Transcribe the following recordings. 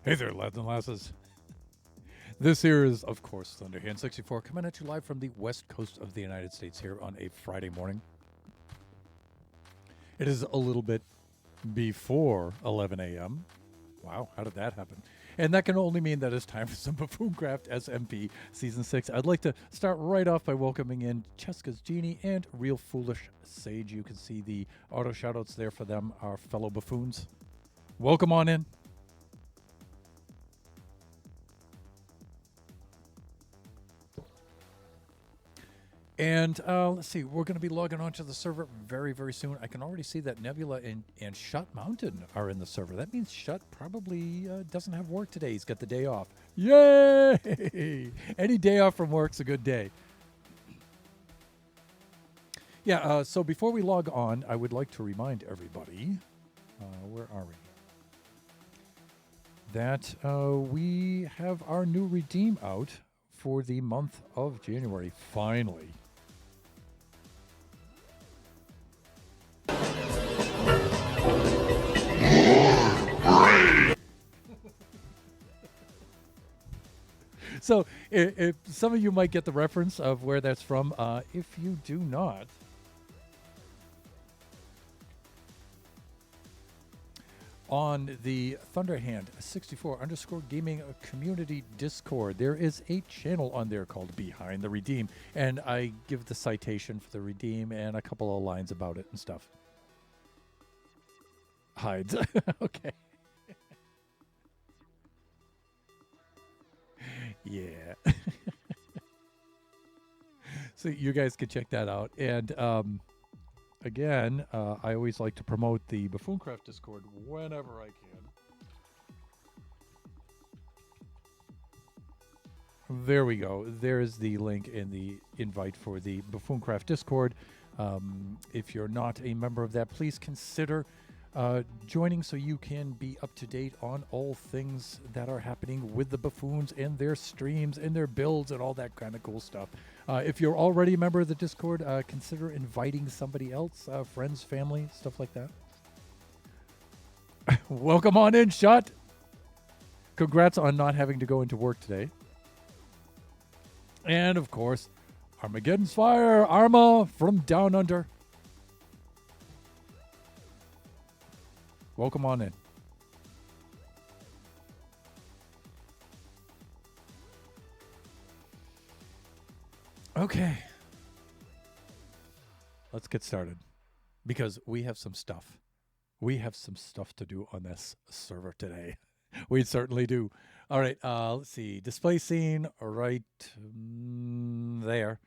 Hey there, lads and lasses. This here is, of course, Thunderhand 64 coming at you live from the west coast of the United States here on a Friday morning. It is a little bit before 11 a.m. Wow, how did that happen? And that can only mean that it's time for some Buffooncraft SMP Season 6. I'd like to start right off by welcoming in Cheska's Genie and Real Foolish Sage. You can see the auto shoutouts there for them, our fellow buffoons. Welcome on in. And let's see, we're going to be logging onto the server very, very soon. I can already see that Nebula and Shut Mountain are in the server. That means Shut probably doesn't have work today. He's got the day off. Yay! Any day off from work's a good day. Yeah, so before we log on, I would like to remind everybody, where are we? That we have our new redeem out for the month of January, finally. So if some of you might get the reference of where that's from. If you do not, on the Thunderhand 64 _ gaming community Discord, there is a channel on there called Behind the Redeem, and I give the citation for the redeem and a couple of lines about it and stuff. Hides. Okay. Yeah. So you guys can check that out. And again, I always like to promote the Buffooncraft Discord whenever I can. There we go. There's the link in the invite for the Buffooncraft Discord. If you're not a member of that, please consider joining so you can be up to date on all things that are happening with the buffoons and their streams and their builds and all that kind of cool stuff. If you're already a member of the Discord, consider inviting somebody else, friends, family, stuff like that. Welcome on in, Shut. Congrats on not having to go into work today. And of course, Armageddon's Fire, Arma from Down Under. Welcome on in. Okay. Let's get started. Because we have some stuff. We have some stuff to do on this server today. We certainly do. All right, let's see. Display scene right there.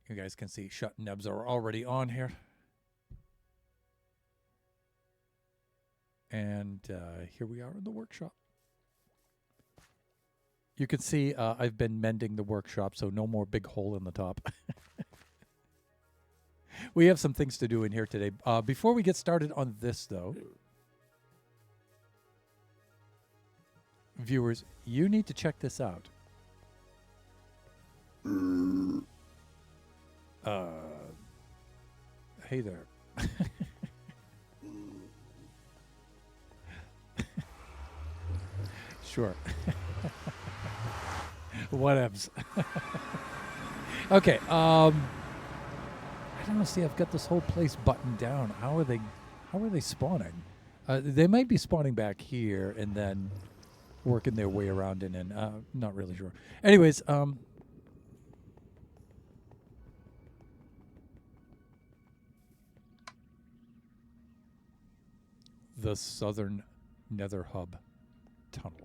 You guys can see Shut and Nebs are already on here. And here we are in the workshop. You can see I've been mending the workshop, so no more big hole in the top. We have some things to do in here today. Before we get started on this, though, viewers, you need to check this out. Hey there. Sure. Whatevs. Okay. I don't know. See, I've got this whole place buttoned down. How are they spawning? They might be spawning back here and then working their way around in, and not really sure. Anyways, the Southern Nether Hub tunnel.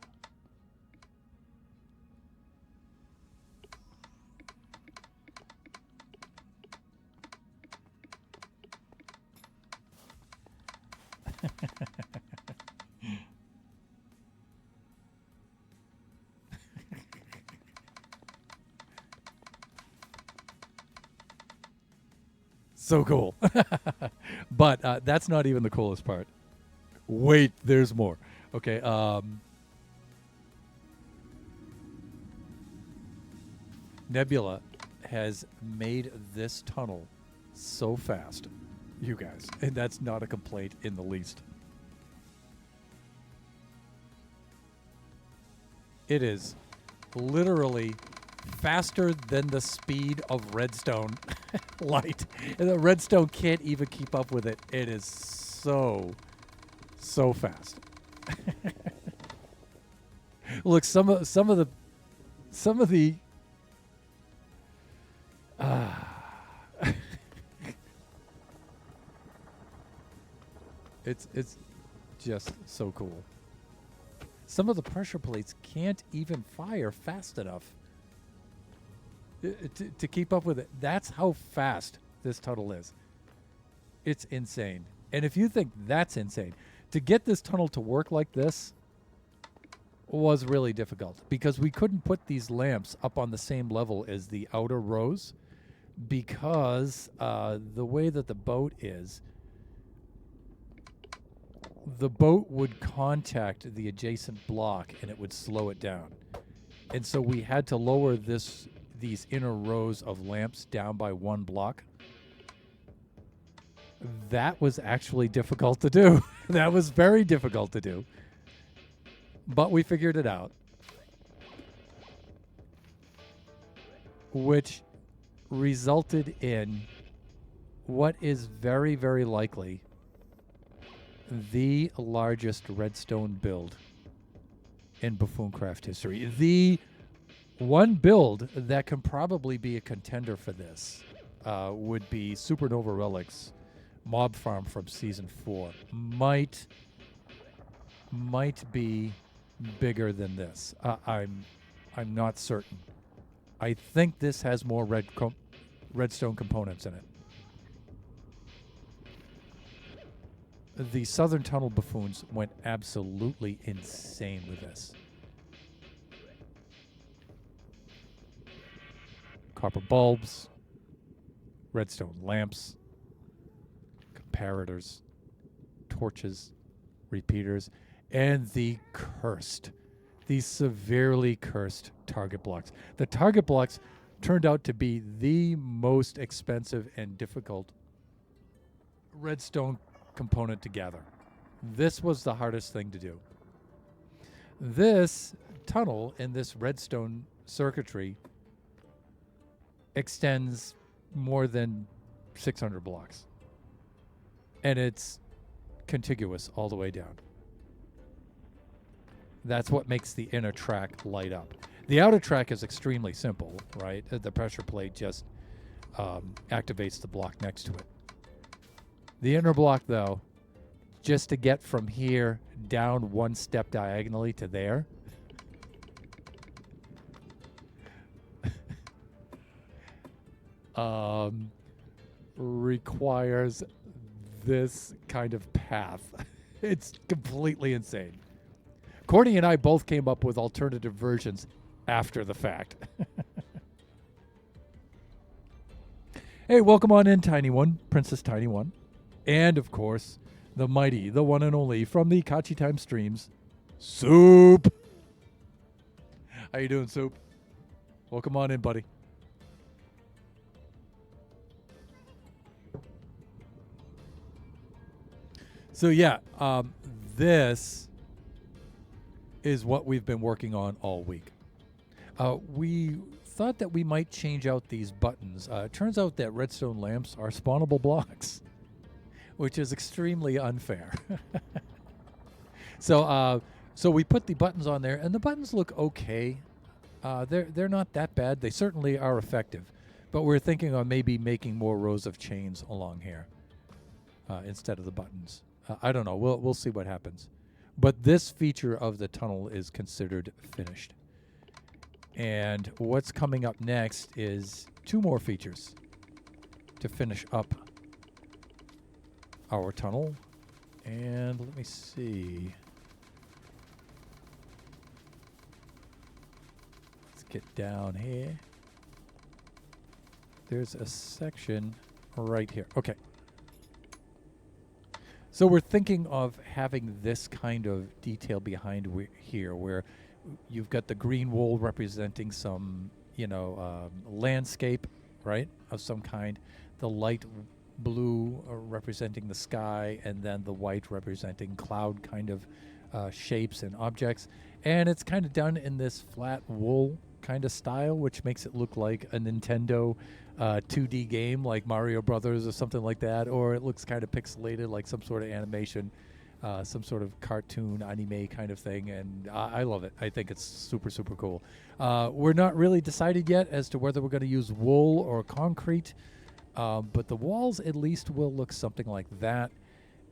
So cool. But that's not even the coolest part. Wait, there's more. Okay. Nebula has made this tunnel so fast, you guys, and that's not a complaint in the least. It is literally faster than the speed of redstone light. And the redstone can't even keep up with it. It is so fast. Look, some of the it's just so cool. Some of the pressure plates can't even fire fast enough to keep up with it. That's how fast this tunnel is. It's insane. And if you think that's insane, to get this tunnel to work like this was really difficult because we couldn't put these lamps up on the same level as the outer rows because the way that the boat is, the boat would contact the adjacent block and it would slow it down. And so we had to lower these inner rows of lamps down by one block. That was actually difficult to do. That was very difficult to do. But we figured it out. Which resulted in what is very, very likely the largest redstone build in Buffooncraft history. The one build that can probably be a contender for this would be Supernova Relic's Mob Farm from Season 4. Might be bigger than this. I'm not certain. I think this has more redstone components in it. The Southern Tunnel Buffoons went absolutely insane with this. Copper bulbs, redstone lamps, comparators, torches, repeaters, and the severely cursed target blocks. The target blocks turned out to be the most expensive and difficult redstone component to gather. This was the hardest thing to do. This tunnel and this redstone circuitry extends more than 600 blocks. And it's contiguous all the way down. That's what makes the inner track light up. The outer track is extremely simple, right? The pressure plate just activates the block next to it. The inner block, though, just to get from here down one step diagonally to there, requires this kind of path. It's completely insane. Courtney and I both came up with alternative versions after the fact. Hey, welcome on in, Tiny One, Princess Tiny One. And, of course, the mighty, the one and only, from the Kachi Time streams, Soup. How you doing, Soup? Welcome on in, buddy. So, yeah, this is what we've been working on all week. We thought that we might change out these buttons. It turns out that redstone lamps are spawnable blocks, which is extremely unfair. So we put the buttons on there, and the buttons look okay. They're not that bad. They certainly are effective, but we're thinking on maybe making more rows of chains along here instead of the buttons. I don't know. We'll see what happens. But this feature of the tunnel is considered finished. And what's coming up next is 2 more features to finish up our tunnel. And let me see. Let's get down here. There's a section right here. Okay. So we're thinking of having this kind of detail behind here, where you've got the green wool representing some, landscape, right, of some kind, the light blue representing the sky, and then the white representing cloud kind of shapes and objects. And it's kind of done in this flat wool kind of style, which makes it look like a Nintendo 2D game like Mario Brothers or something like that, or it looks kind of pixelated like some sort of animation, some sort of cartoon anime kind of thing, and I love it. I think it's super, super cool. We're not really decided yet as to whether we're going to use wool or concrete, but the walls at least will look something like that.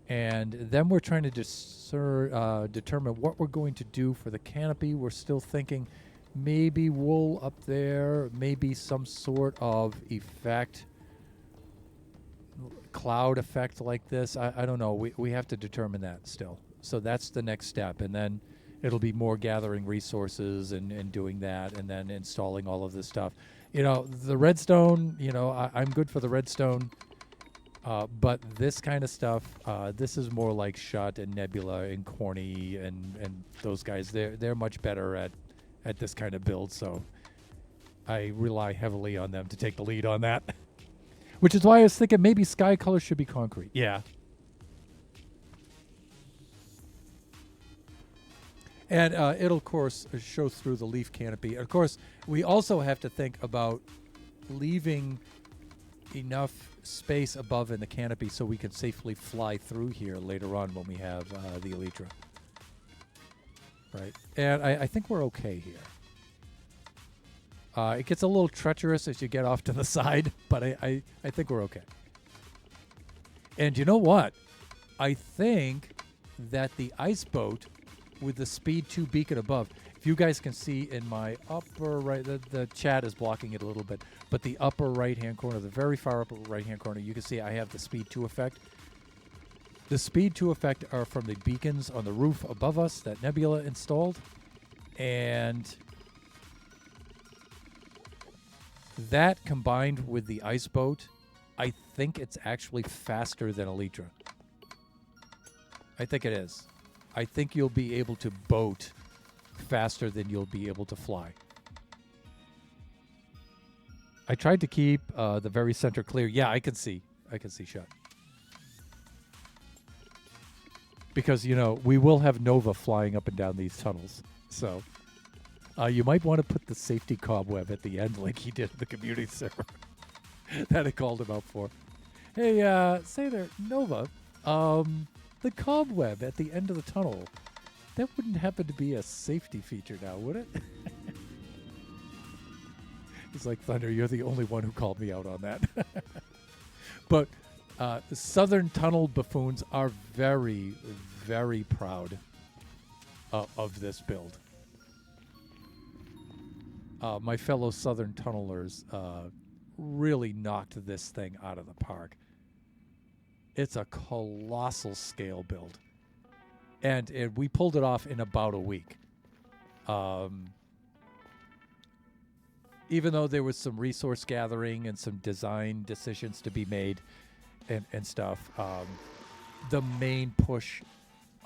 And then we're trying to determine what we're going to do for the canopy. We're still thinking maybe wool up there, maybe some sort of effect, cloud effect like this. I don't know. We have to determine that still. So that's the next step. And then it'll be more gathering resources and doing that, and then installing all of this stuff. You know, the redstone, you know, I'm good for the redstone. But this kind of stuff, this is more like Shut and Nebula and Corny and those guys. They're much better at this kind of build, so I rely heavily on them to take the lead on that. Which is why I was thinking maybe sky color should be concrete. Yeah. And it'll, of course, show through the leaf canopy. Of course, we also have to think about leaving enough space above in the canopy so we can safely fly through here later on when we have the Elytra. Right. And I think we're okay here. It gets a little treacherous as you get off to the side, but I think we're okay. And you know what? I think that the ice boat with the Speed 2 beacon above, if you guys can see in my upper right, the chat is blocking it a little bit, but the upper right-hand corner, the very far upper right-hand corner, you can see I have the Speed 2 effect. The Speed 2 effect are from the beacons on the roof above us that Nebula installed, and that combined with the ice boat, I think it's actually faster than Elytra. I think it is. I think you'll be able to boat faster than you'll be able to fly. I tried to keep the very center clear. Yeah, I can see Shut. Because, you know, we will have Nova flying up and down these tunnels. So you might want to put the safety cobweb at the end like he did in the community server that I called him out for. Hey, say there, Nova, the cobweb at the end of the tunnel, that wouldn't happen to be a safety feature now, would it? He's like, Thunder, you're the only one who called me out on that. But Southern Tunnel buffoons are very, very proud of this build. My fellow Southern Tunnelers really knocked this thing out of the park. It's a colossal scale build. And we pulled it off in about a week. Even though there was some resource gathering and some design decisions to be made and stuff, the main push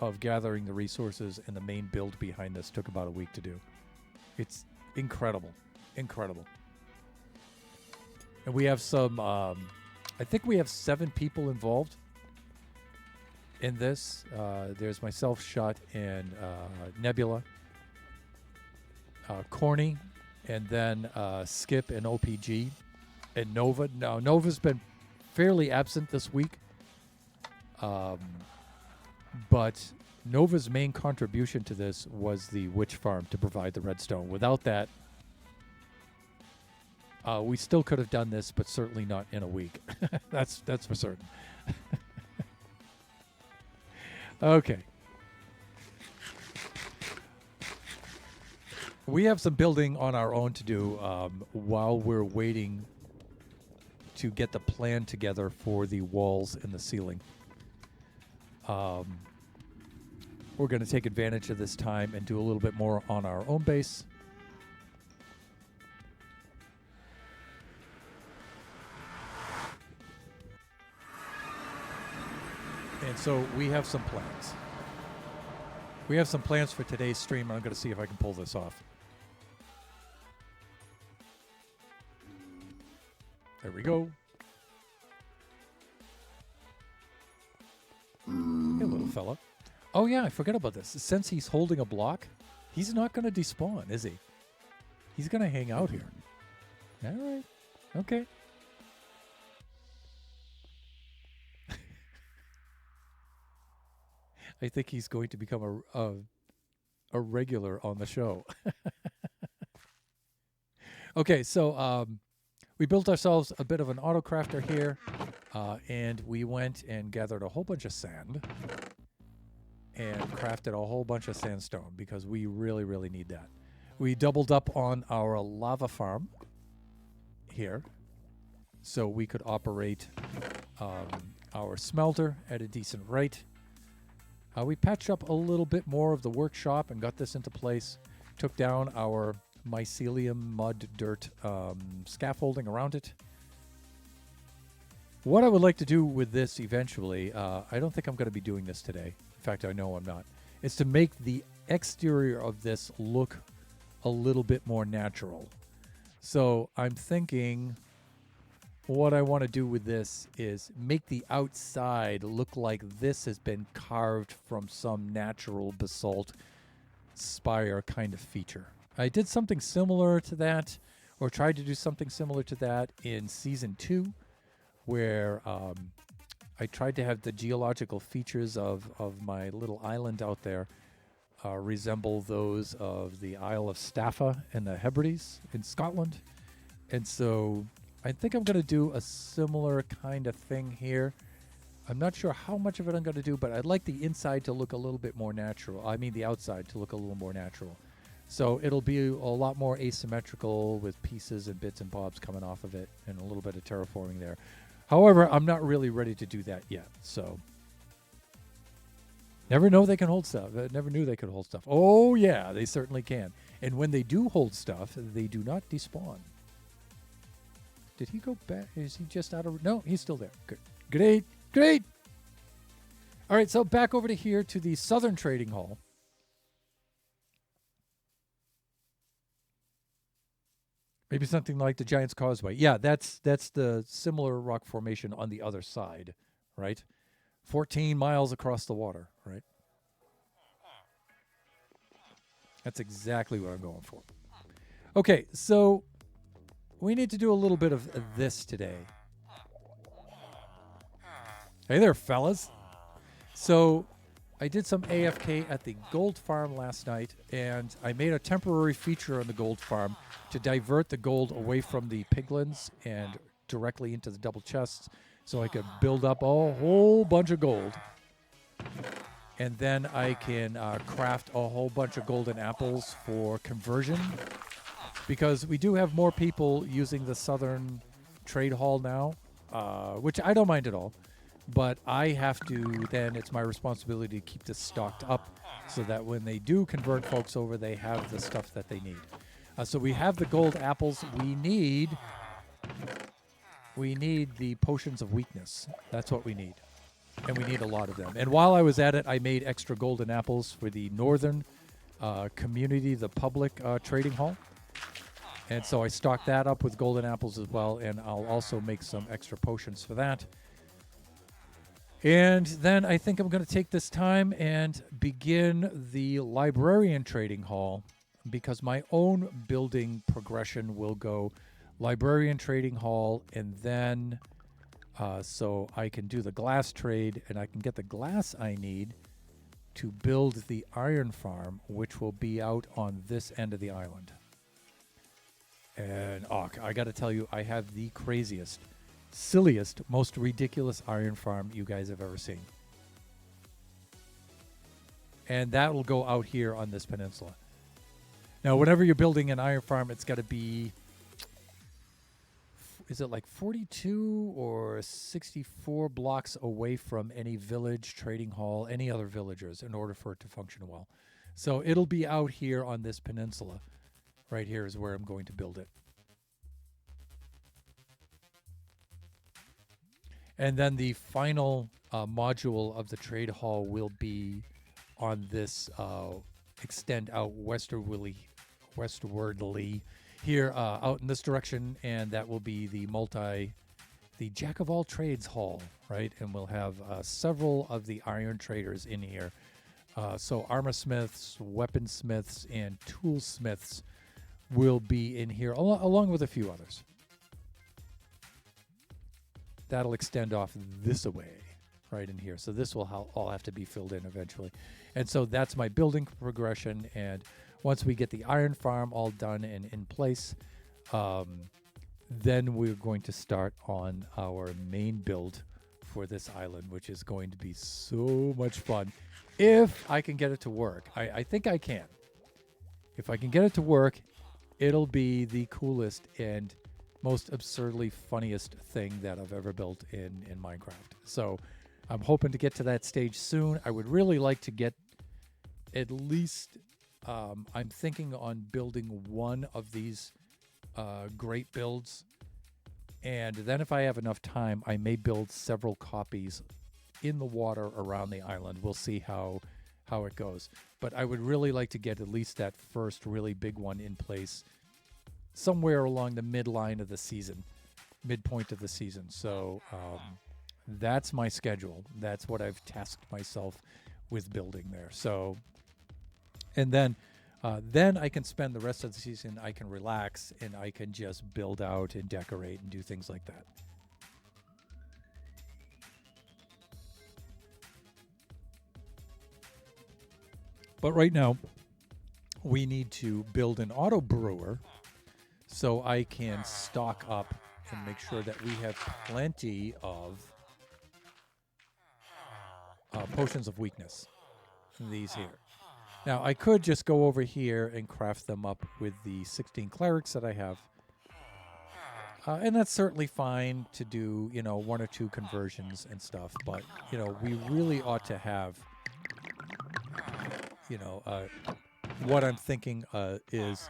of gathering the resources and the main build behind this took about a week to do. It's incredible. Incredible. And we have some, I think we have 7 people involved in this. There's myself, Shut, and Nebula, Corny, and then Skip and OPG, and Nova. Now, Nova's been fairly absent this week, but Nova's main contribution to this was the witch farm to provide the redstone. Without that, we still could have done this, but certainly not in a week. That's for certain. Okay. We have some building on our own to do while we're waiting to get the plan together for the walls and the ceiling. We're going to take advantage of this time and do a little bit more on our own base. And so we have some plans. We have some plans for today's stream. I'm going to see if I can pull this off. There we go. Hey, little fella. Oh, yeah, I forgot about this. Since he's holding a block, he's not going to despawn, is he? He's going to hang out here. All right. Okay. I think he's going to become a regular on the show. Okay, so we built ourselves a bit of an auto crafter here, and we went and gathered a whole bunch of sand and crafted a whole bunch of sandstone because we really, really need that. We doubled up on our lava farm here so we could operate our smelter at a decent rate. We patched up a little bit more of the workshop and got this into place. Took down our mycelium mud dirt scaffolding around it. What I would like to do with this eventually, I don't think I'm going to be doing this today. In fact, I know I'm not. Is to make the exterior of this look a little bit more natural. So I'm thinking what I want to do with this is make the outside look like this has been carved from some natural basalt spire kind of feature. I did something similar to that, or tried to do something similar to that in Season 2, where I tried to have the geological features of my little island out there resemble those of the Isle of Staffa and the Hebrides in Scotland. And so I think I'm going to do a similar kind of thing here. I'm not sure how much of it I'm going to do, but I'd like the inside to look a little bit more natural. I mean the outside to look a little more natural. So it'll be a lot more asymmetrical with pieces and bits and bobs coming off of it and a little bit of terraforming there. However, I'm not really ready to do that yet. So never know they can hold stuff. Never knew they could hold stuff. Oh, yeah, they certainly can. And when they do hold stuff, they do not despawn. Did he go back? Is he just out of... No, he's still there. Good. Great. Great. All right, so back over to here to the Southern Trading Hall. Maybe something like the Giant's Causeway. Yeah, that's the similar rock formation on the other side, right? 14 miles across the water, right? That's exactly what I'm going for. Okay, so we need to do a little bit of this today. Hey there, fellas. So I did some AFK at the gold farm last night, and I made a temporary feature on the gold farm to divert the gold away from the piglins and directly into the double chests so I could build up a whole bunch of gold. And then I can craft a whole bunch of golden apples for conversion, because we do have more people using the Southern Trade Hall now, which I don't mind at all. But I have to, then it's my responsibility to keep this stocked up so that when they do convert folks over, they have the stuff that they need. So we have the gold apples. We need the potions of weakness. That's what we need. And we need a lot of them. And while I was at it, I made extra golden apples for the northern community, the public trading hall. And so I stocked that up with golden apples as well. And I'll also make some extra potions for that. And then I think I'm going to take this time and begin the librarian trading hall, because my own building progression will go librarian trading hall, and then so I can do the glass trade and I can get the glass I need to build the iron farm, which will be out on this end of the island. And I got to tell you, I have the craziest, silliest, most ridiculous iron farm you guys have ever seen. And that will go out here on this peninsula. Now, whenever you're building an iron farm, it's got to be, is it like 42 or 64 blocks away from any village, trading hall, any other villagers in order for it to function well. So it'll be out here on this peninsula. Right here is where I'm going to build it. And then the final module of the trade hall will be on this extend out westwardly here out in this direction, and that will be the jack of all trades hall, right? And we'll have several of the iron traders in here So armor smiths, weaponsmiths, and toolsmiths will be in here, along with a few others. That'll extend off this away, right in here. So this will all have to be filled in eventually. And so that's my building progression. And once we get the iron farm all done and in place, then we're going to start on our main build for this island, which is going to be so much fun. If I can get it to work. I think I can. If I can get it to work, it'll be the coolest and most absurdly funniest thing that I've ever built in Minecraft. So I'm hoping to get to that stage soon. I would really like to get at least, I'm thinking on building one of these great builds. And then if I have enough time, I may build several copies in the water around the island. We'll see how it goes. But I would really like to get at least that first really big one in place somewhere along the midline of the season, midpoint of the season. So that's my schedule. That's what I've tasked myself with building there. So, and then I can spend the rest of the season, I can relax, and I can just build out and decorate and do things like that. But right now, we need to build an auto brewer so I can stock up and make sure that we have plenty of potions of weakness. These here. Now, I could just go over here and craft them up with the 16 clerics that I have. And that's certainly fine to do, 1 or 2 conversions and stuff. But, we really ought to have, what I'm thinking is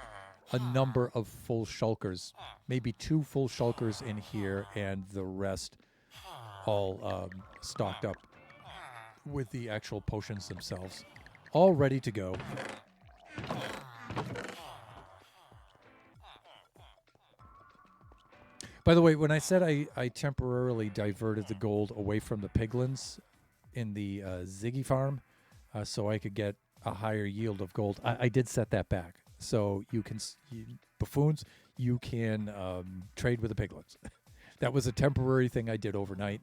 a number of full shulkers. Maybe 2 full shulkers in here and the rest all stocked up with the actual potions themselves. All ready to go. By the way, when I said I temporarily diverted the gold away from the piglins in the Ziggy farm so I could get a higher yield of gold, I did set that back. So you can, buffoons, you can trade with the piglins. That was a temporary thing I did overnight.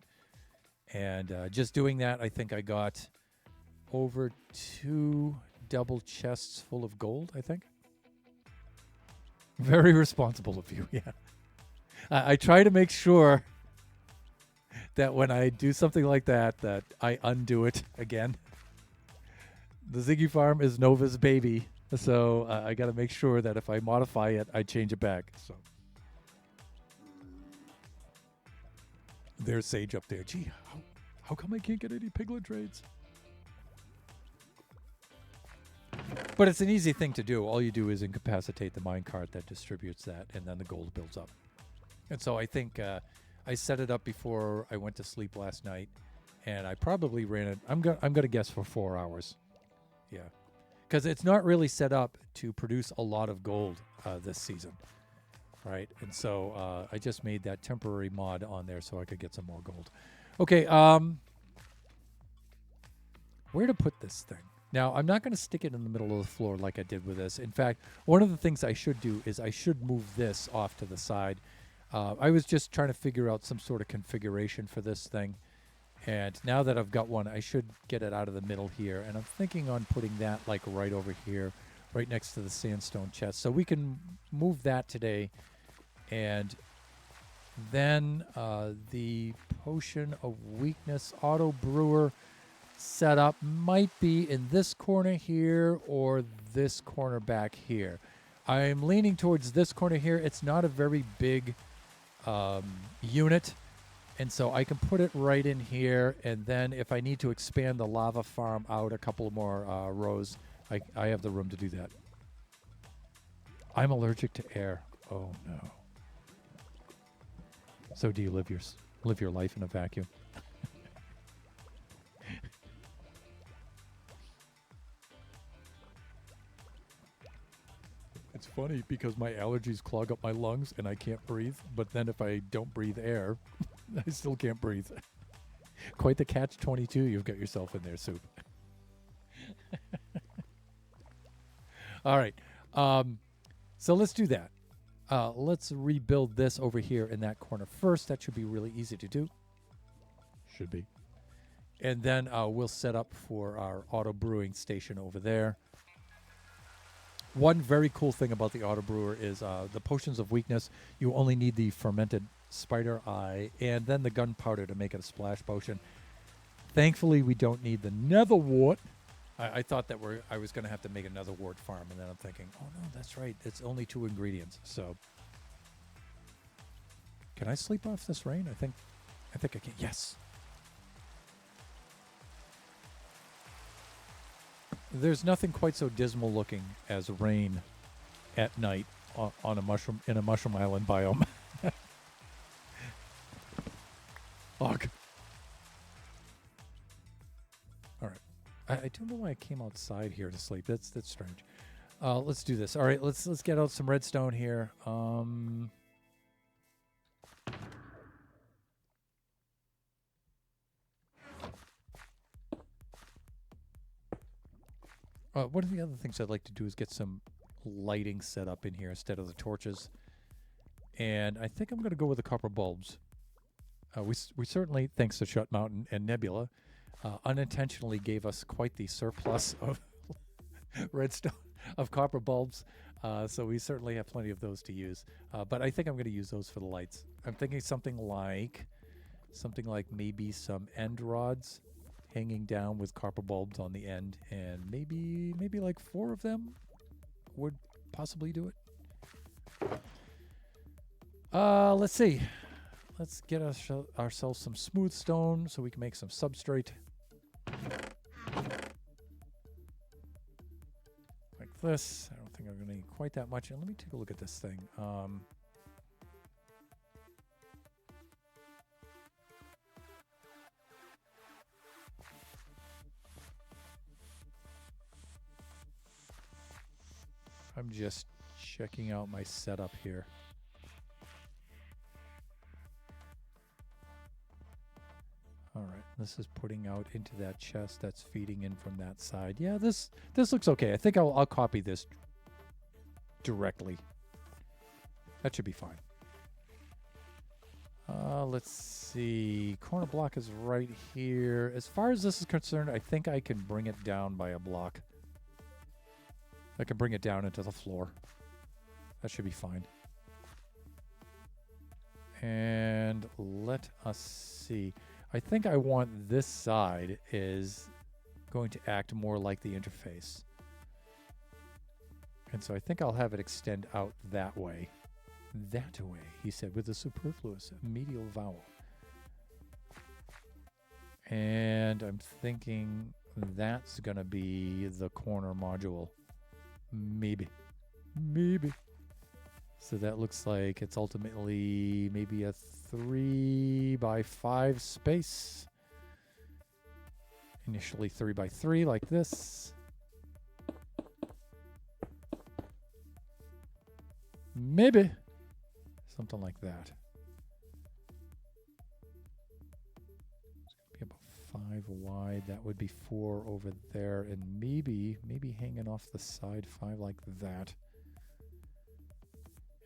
And just doing that, I think I got over 2 double chests full of gold, I think. Very responsible of you, yeah. I try to make sure that when I do something like that, that I undo it again. The Ziggy farm is Nova's baby, so I got to make sure that if I modify it, I change it back. So there's Sage up there. Gee, how come I can't get any piglet trades? But it's an easy thing to do. All you do is incapacitate the minecart that distributes that, and then the gold builds up. And so I think I set it up before I went to sleep last night, and I probably ran it. I'm gonna guess for 4 hours. Yeah, because it's not really set up to produce a lot of gold this season, right? And so I just made that temporary mod on there so I could get some more gold. Okay, where to put this thing? Now, I'm not going to stick it in the middle of the floor like I did with this. In fact, one of the things I should do is I should move this off to the side. I was just trying to figure out some sort of configuration for this thing. And now that I've got one, I should get it out of the middle here. And I'm thinking on putting that like right over here, right next to the sandstone chest. So we can move that today. And then the potion of weakness auto brewer setup might be in this corner here or this corner back here. I'm leaning towards this corner here. It's not a very big unit, and so I can put it right in here, and then if I need to expand the lava farm out a couple more rows, I have the room to do that. I'm allergic to air. Oh no. So do you live your life in a vacuum? It's funny because my allergies clog up my lungs and I can't breathe, but then if I don't breathe air, I still can't breathe. Quite the catch-22 you've got yourself in there, Soup. All right. So let's do that. Let's rebuild this over here in that corner first. That should be really easy to do. Should be. And then we'll set up for our auto brewing station over there. One very cool thing about the auto brewer is the potions of weakness. You only need the fermented spider eye and then the gunpowder to make it a splash potion. Thankfully, we don't need the nether wart. I thought that I was going to have to make another wart farm, and then I'm thinking, oh no, that's right. It's only 2 ingredients. So, can I sleep off this rain? I think I can. Yes. There's nothing quite so dismal looking as rain at night on a mushroom island biome. Ugh. All right. I don't know why I came outside here to sleep. That's strange. Let's do this. All right, let's get out some redstone here. One of the other things I'd like to do is get some lighting set up in here instead of the torches. And I think I'm going to go with the copper bulbs. We certainly, thanks to Shut Mountain and Nebula, unintentionally gave us quite the surplus of redstone, of copper bulbs. So we certainly have plenty of those to use. But I think I'm going to use those for the lights. I'm thinking something like maybe some end rods hanging down with copper bulbs on the end, and maybe like 4 of them would possibly do it. Let's see. Let's get ourselves some smooth stone so we can make some substrate. Like this. I don't think I'm going to need quite that much. And let me take a look at this thing. I'm just checking out my setup here. All right, this is putting out into that chest that's feeding in from that side. Yeah, this looks okay. I think I'll copy this directly. That should be fine. Let's see. Corner block is right here. As far as this is concerned, I think I can bring it down by a block. I can bring it down into the floor. That should be fine. And let us see. I think I want this side is going to act more like the interface. And so I think I'll have it extend out that way. That way, he said, with a superfluous medial vowel. And I'm thinking that's going to be the corner module. Maybe. So that looks like it's ultimately maybe a 3x5 space. Initially 3x3 like this. Maybe. Something like that. It's going to be about 5 wide. That would be 4 over there. And maybe hanging off the side 5 like that.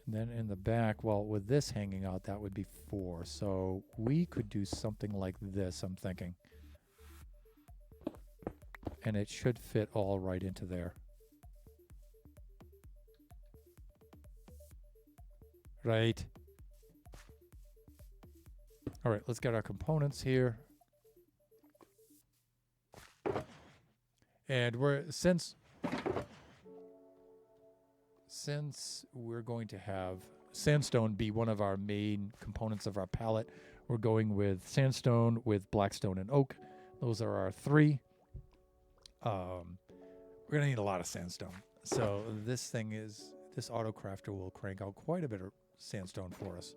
And then in the back, well, with this hanging out, that would be 4. So we could do something like this, I'm thinking. And it should fit all right into there. Right. All right, let's get our components here. And since we're going to have sandstone be one of our main components of our palette, we're going with sandstone, with blackstone, and oak. Those are our 3. We're going to need a lot of sandstone. So this auto crafter will crank out quite a bit of sandstone for us.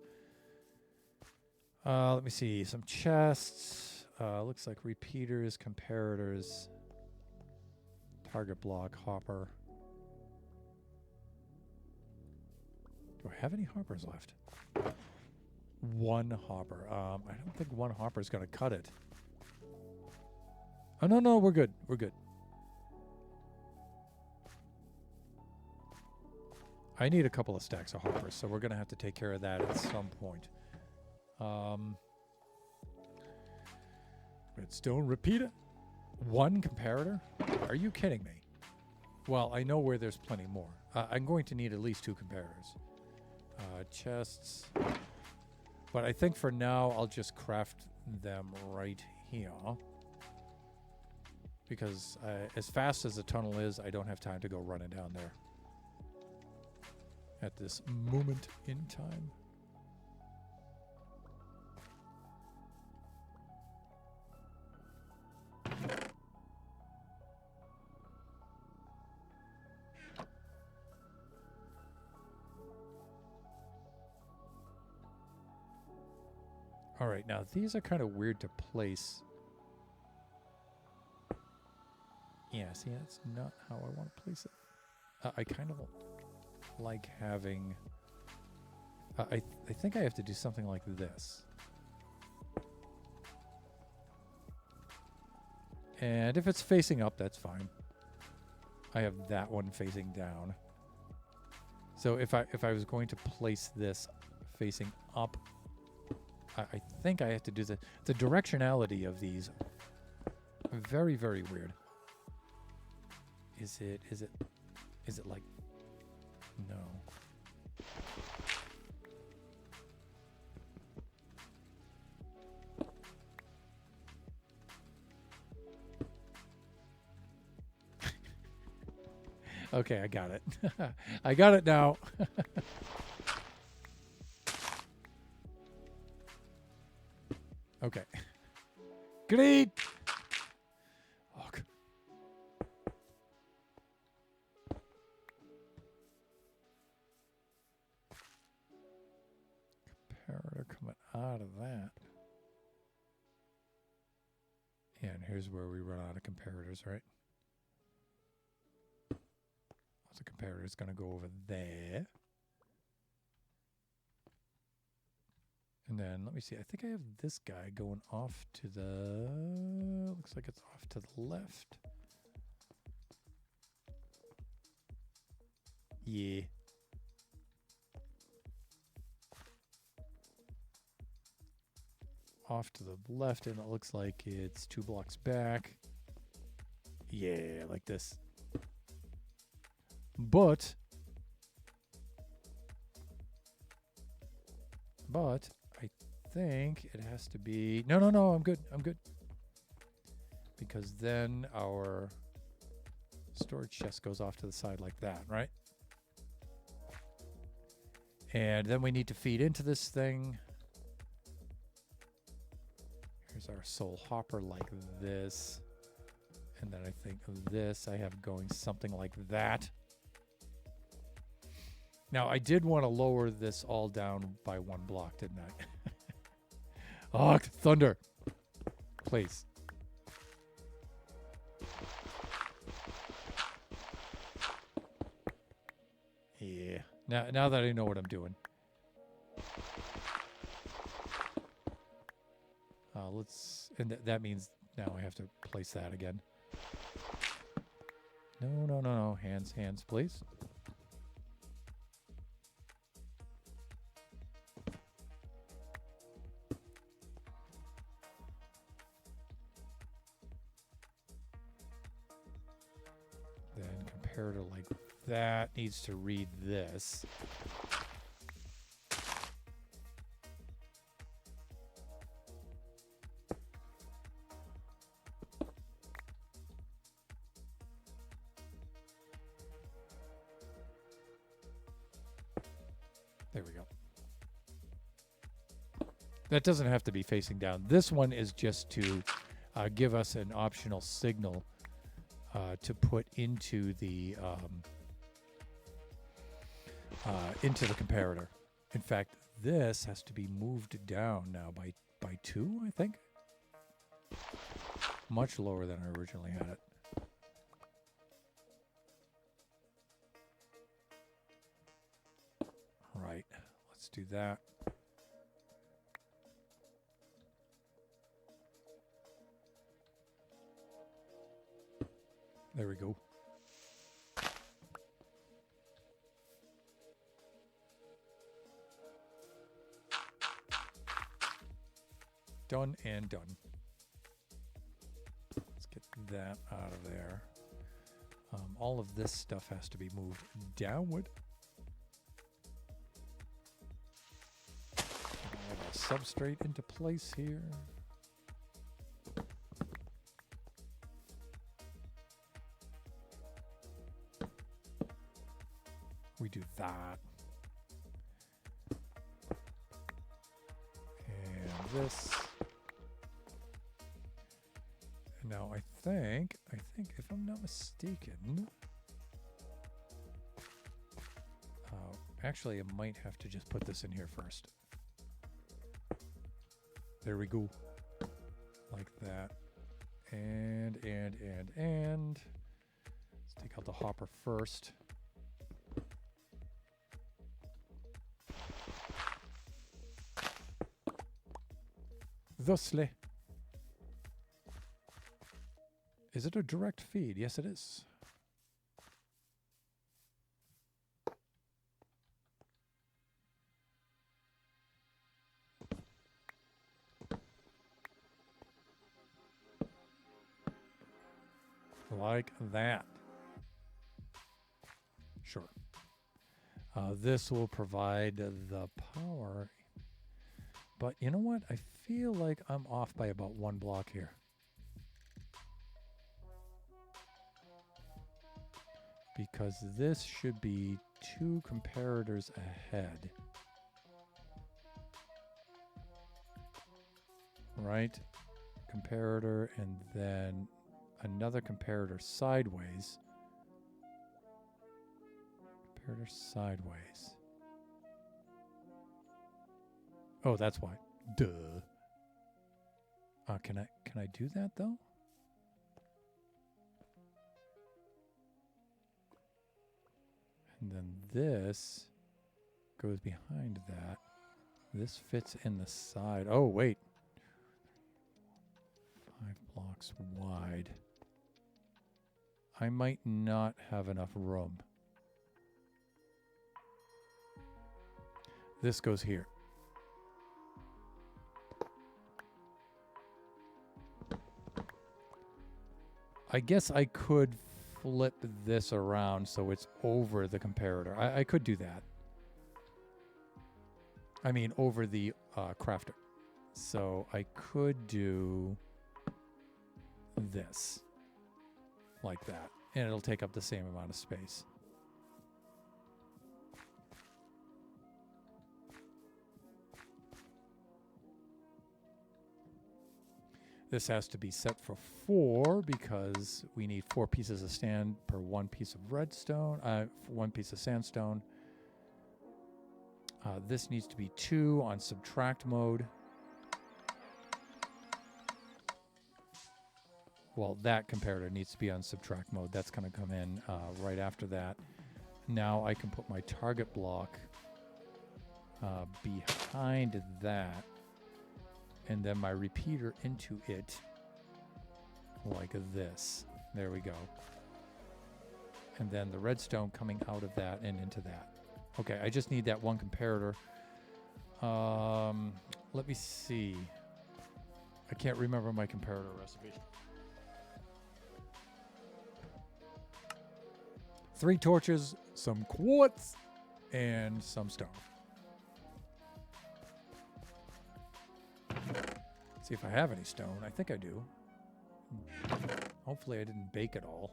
Let me see. Some chests. Looks like repeaters, comparators, target block, hopper. Do I have any hoppers left? 1 hopper. I don't think 1 hopper is going to cut it. Oh, no, we're good. We're good. I need a couple of stacks of hoppers, so we're going to have to take care of that at some point. Redstone repeater. 1 comparator? Are you kidding me? Well, I know where there's plenty more. I'm going to need at least 2 comparators. Chests. But I think for now, I'll just craft them right here. Because as fast as the tunnel is, I don't have time to go running down there at this moment in time. All right, now these are kind of weird to place. Yeah, see, that's not how I want to place it. I kind of like having... I think I have to do something like this. And if it's facing up, that's fine. I have that one facing down. So if I was going to place this facing up, I think I have to do the directionality of these. Very, very weird. Is it like, no. Okay, I got it. I got it now. Okay. Great. Oh, comparator coming out of that. Yeah, and here's where we run out of comparators, right? The comparator is going to go over there. And then, let me see, I think I have this guy going off to the... Looks like it's off to the left. Yeah. Off to the left, and it looks like it's 2 blocks back. Yeah, like this. But I think it has to be... No, I'm good. Because then our storage chest goes off to the side like that, right? And then we need to feed into this thing. Here's our soul hopper like this. And then I think of this, I have going something like that. Now, I did want to lower this all down by 1 block, didn't I? Oh, thunder. Please. Yeah. Now that I know what I'm doing. And that means now I have to place that again. No. Hands, please. Comparator like that needs to read this. There we go. That doesn't have to be facing down. This one is just to give us an optional signal to put into the comparator. In fact, this has to be moved down now by 2, I think. Much lower than I originally had it. All right, let's do that. There we go. Done and done. Let's get that out of there. All of this stuff has to be moved downward. Add a substrate into place here. We do that. And this. And now I think if I'm not mistaken, actually I might have to just put this in here first. There we go. Like that. And. Let's take out the hopper first. Thusly. Is it a direct feed? Yes, it is. Like that. Sure. This will provide the power. But you know what? I feel like I'm off by about one block here. Because this should be 2 comparators ahead. Right? Comparator and then another comparator sideways. Comparator sideways. Oh, that's why. Duh. Can I do that though? And then this goes behind that. This fits in the side. Oh, wait. 5 blocks wide. I might not have enough room. This goes here. I guess I could flip this around so it's over the comparator. I could do that. I mean, over the crafter. So I could do this. Like that. And it'll take up the same amount of space. This has to be set for 4 because we need 4 pieces of sand per 1 piece of redstone, 1 piece of sandstone. This needs to be 2 on subtract mode. Well, that comparator needs to be on subtract mode. That's going to come in right after that. Now I can put my target block behind that. And then my repeater into it like this. There we go. And then the redstone coming out of that and into that. Okay, I just need that 1 comparator. Let me see. I can't remember my comparator recipe. 3 torches, some quartz, and some stone. See if I have any stone. I think I do. Hopefully I didn't bake it all.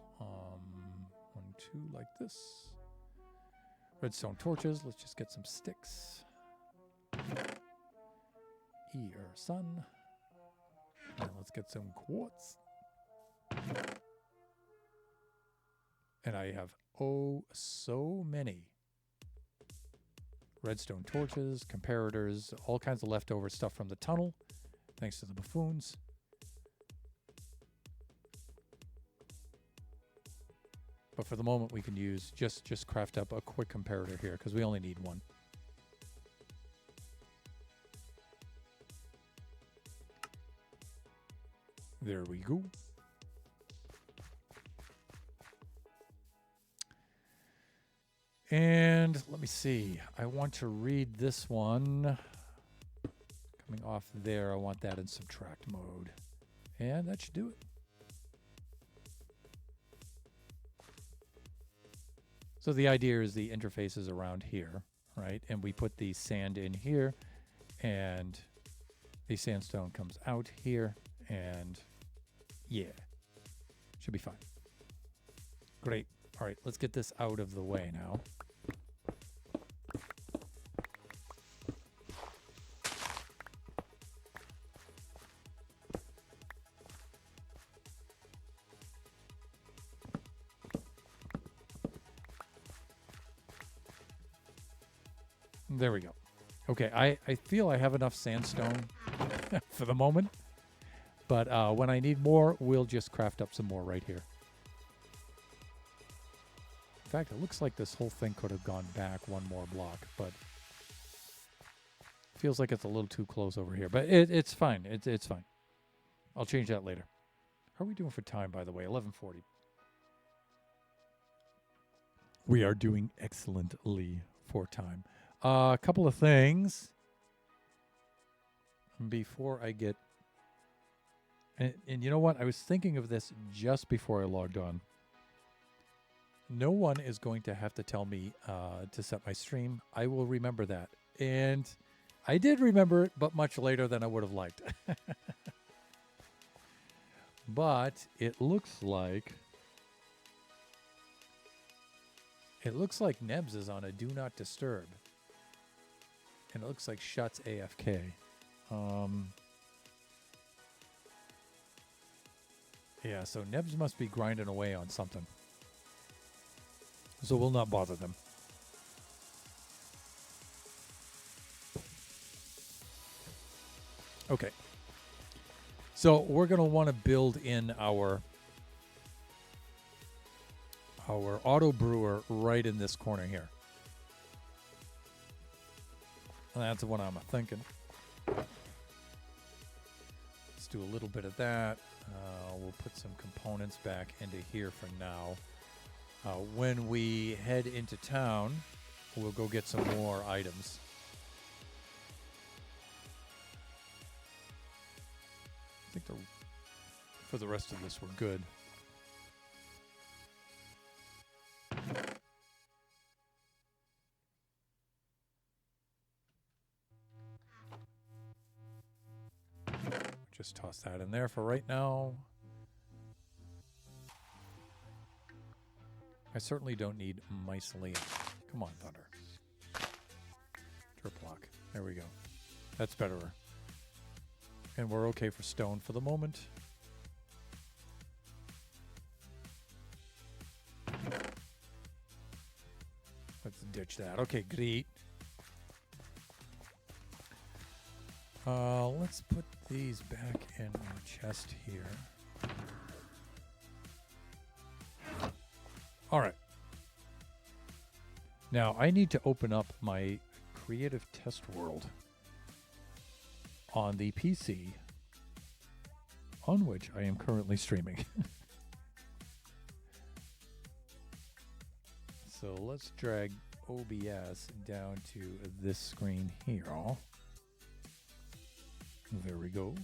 1, 2, like this. Redstone torches. Let's just get some sticks. Sun. And let's get some quartz. And I have so many redstone torches, comparators, all kinds of leftover stuff from the tunnel. Thanks to the buffoons. But for the moment, we can use just craft up a quick comparator here because we only need 1. There we go. And let me see. I want to read this one. coming off there, I want that in subtract mode. And that should do it. So the idea is the interface is around here, right? And we put the sand in here, and the sandstone comes out here, and yeah, should be fine. Great. All right, let's get this out of the way now. There we go. Okay, I feel I have enough sandstone for the moment. But when I need more, we'll just craft up some more right here. In fact, it looks like this whole thing could have gone back one more block, but feels like it's a little too close over here. But it's fine. It's fine. I'll change that later. How are we doing for time, by the way? 11:40. We are doing excellently for time. A couple of things before I get... And you know what? I was thinking of this just before I logged on. No one is going to have to tell me to set my stream. I will remember that. And I did remember it, but much later than I would have liked. But it looks like... Nebs is on a do not disturb. And it looks like Shut's AFK. Yeah, so Nebs must be grinding away on something. So we'll not bother them. Okay. So we're going to want to build in our auto brewer right in this corner here. And that's what I'm thinking. Let's do a little bit of that. We'll put some components back into here for now. When we head into town, we'll go get some more items. I think for the rest of this, we're good. Just toss that in there for right now. I certainly don't need mycelium. Come on, Thunder. Drip lock. There we go. That's better. And we're okay for stone for the moment. Let's ditch that. Okay, great. Let's put these back in our chest here. All right. Now, I need to open up my creative test world on the PC on which I am currently streaming. So let's drag OBS down to this screen here. There we go.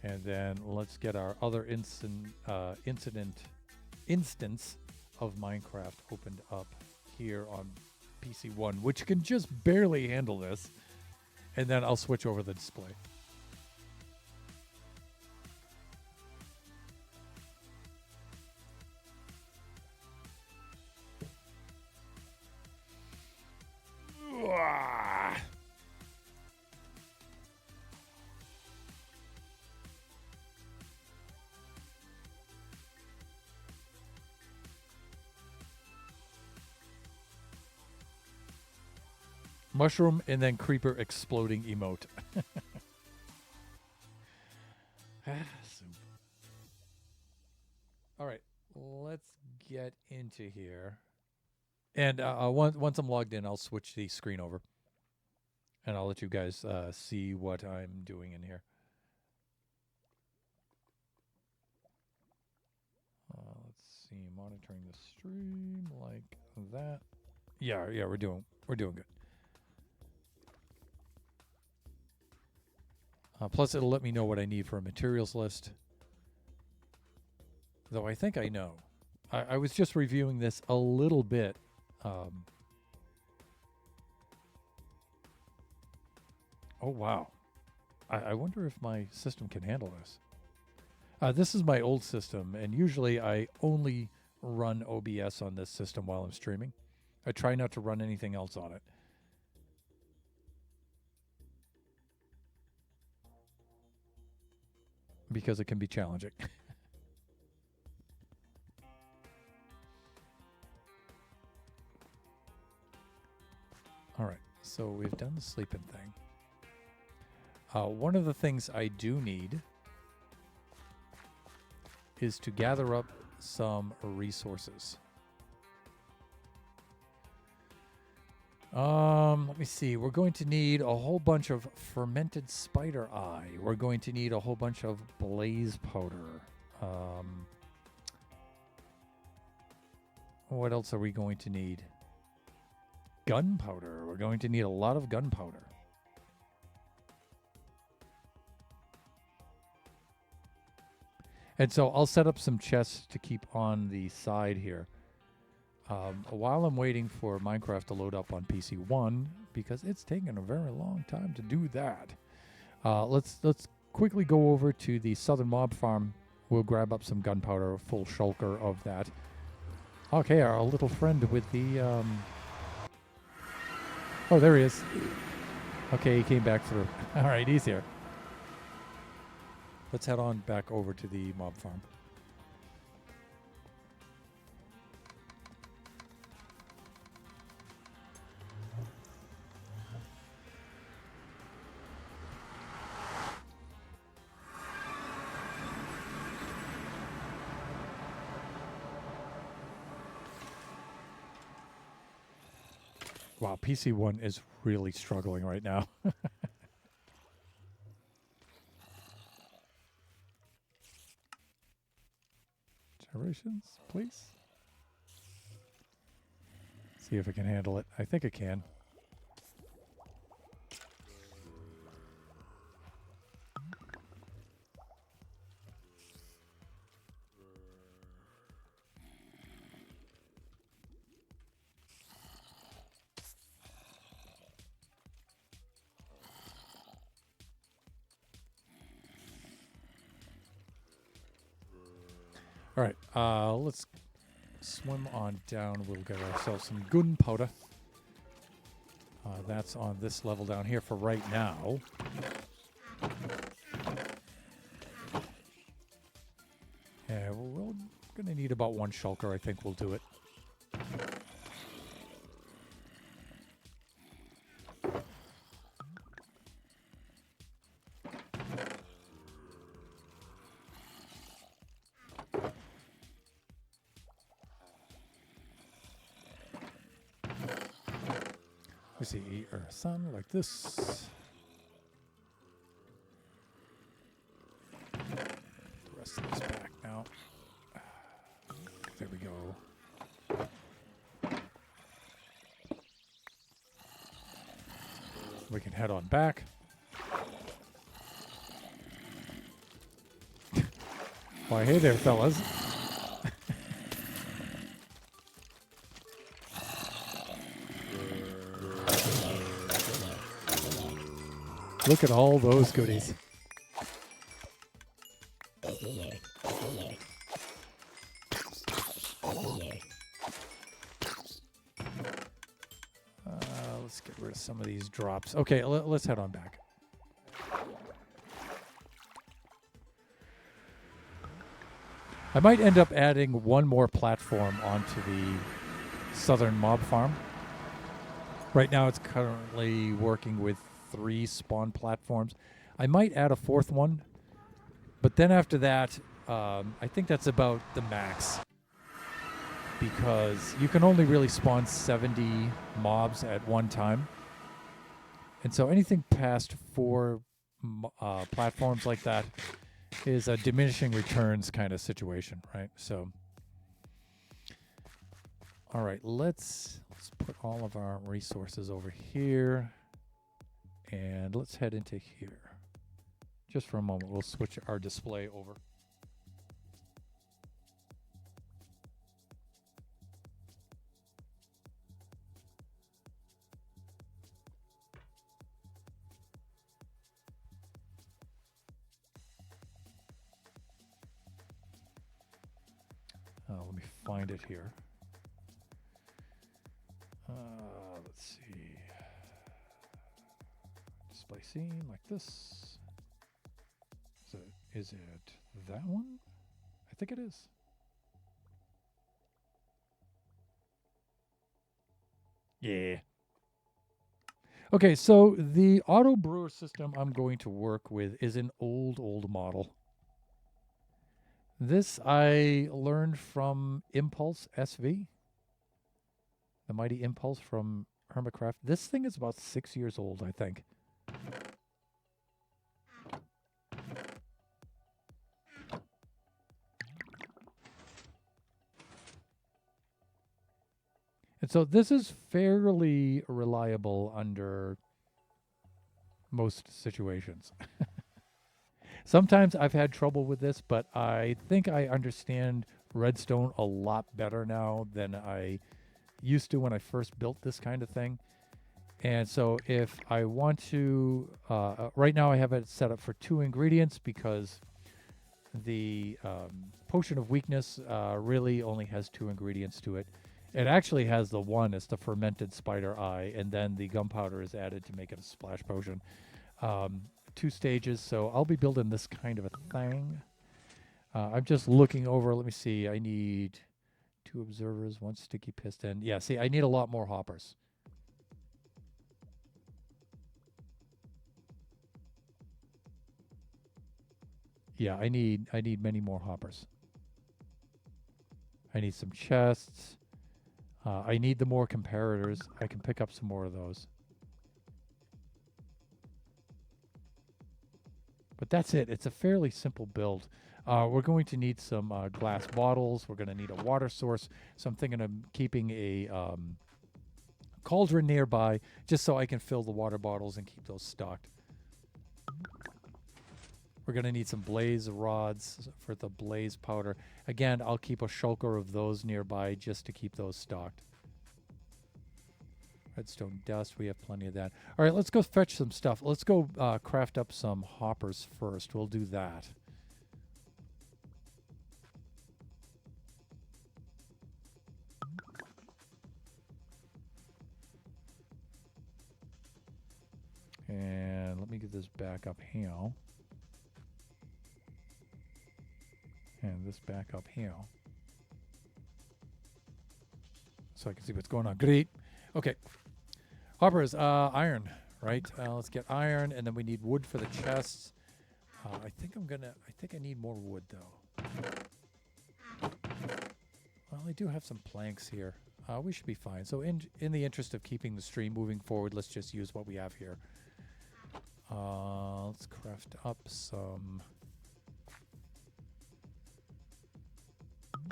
And then let's get our other instance of Minecraft opened up here on PC 1, which can just barely handle this. And then I'll switch over the display. Mushroom and then creeper exploding emote. All right, let's get into here. And once I'm logged in, I'll switch the screen over. And I'll let you guys see what I'm doing in here. Let's see, monitoring the stream like that. Yeah, we're doing good. Plus, it'll let me know what I need for a materials list. Though I think I know. I was just reviewing this a little bit. Oh, wow. I wonder if my system can handle this. This is my old system, and usually I only run OBS on this system while I'm streaming. I try not to run anything else on it. Because it can be challenging. All right, so we've done the sleeping thing. One of the things I do need is to gather up some resources. Let me see. We're going to need a whole bunch of fermented spider eye. We're going to need a whole bunch of blaze powder. What else are we going to need? Gunpowder. We're going to need a lot of gunpowder. And so I'll set up some chests to keep on the side here. While I'm waiting for Minecraft to load up on PC 1, because it's taken a very long time to do that. Let's quickly go over to the Southern Mob Farm. We'll grab up some gunpowder, a full shulker of that. Okay, our little friend with the... Oh, there he is. Okay, he came back through. All right, he's here. Let's head on back over to the mob farm. Wow, PC1 is really struggling right now. Gyrations, please. See if it can handle it. I think it can. All right, let's swim on down. We'll get ourselves some gunpowder. That's on this level down here for right now. Yeah, we're going to need about one shulker. I think we'll do it. We see eat our sun like this. The rest of this back now. There we go. We can head on back. Why, hey there, fellas. Look at all those goodies. Let's get rid of some of these drops. Okay, let's head on back. I might end up adding one more platform onto the Southern Mob Farm. Right now it's currently working with 3 spawn platforms. I might add a 4th one, but then after that, I think that's about the max. Because you can only really spawn 70 mobs at one time. And so anything past 4 platforms like that is a diminishing returns kind of situation, right? So, all right, let's put all of our resources over here. And let's head into here. Just for a moment, we'll switch our display over. Let me find it here. Let's see. Display scene like this. Is it that one? I think it is. Yeah. Okay, so the auto brewer system I'm going to work with is an old model. This I learned from Impulse SV, the mighty Impulse from Hermitcraft. This thing is about 6 years old, I think. And so this is fairly reliable under most situations. Sometimes I've had trouble with this, but I think I understand redstone a lot better now than I used to when I first built this kind of thing. And so if I want to, right now I have it set up for 2 ingredients because the potion of weakness really only has 2 ingredients to it. It actually has the one, it's the fermented spider eye, and then the gunpowder is added to make it a splash potion. 2 stages, so I'll be building this kind of a thing. I'm just looking over, let me see, I need 2 observers, 1 sticky piston. Yeah, see, I need a lot more hoppers. Yeah, I need many more hoppers. I need some chests. I need the more comparators. I can pick up some more of those. But that's it. It's a fairly simple build. We're going to need some glass bottles. We're going to need a water source. So I'm thinking of keeping a cauldron nearby just so I can fill the water bottles and keep those stocked. We're going to need some blaze rods for the blaze powder. Again, I'll keep a shulker of those nearby just to keep those stocked. Redstone dust, we have plenty of that. All right, let's go fetch some stuff. Let's go craft up some hoppers first. We'll do that. And let me get this back up here. And this back up here. So I can see what's going on. Great. Okay. Hoppers, iron, right? Let's get iron, and then we need wood for the chests. I think I need more wood, though. Well, I do have some planks here. We should be fine. So in the interest of keeping the stream moving forward, let's just use what we have here. Let's craft up some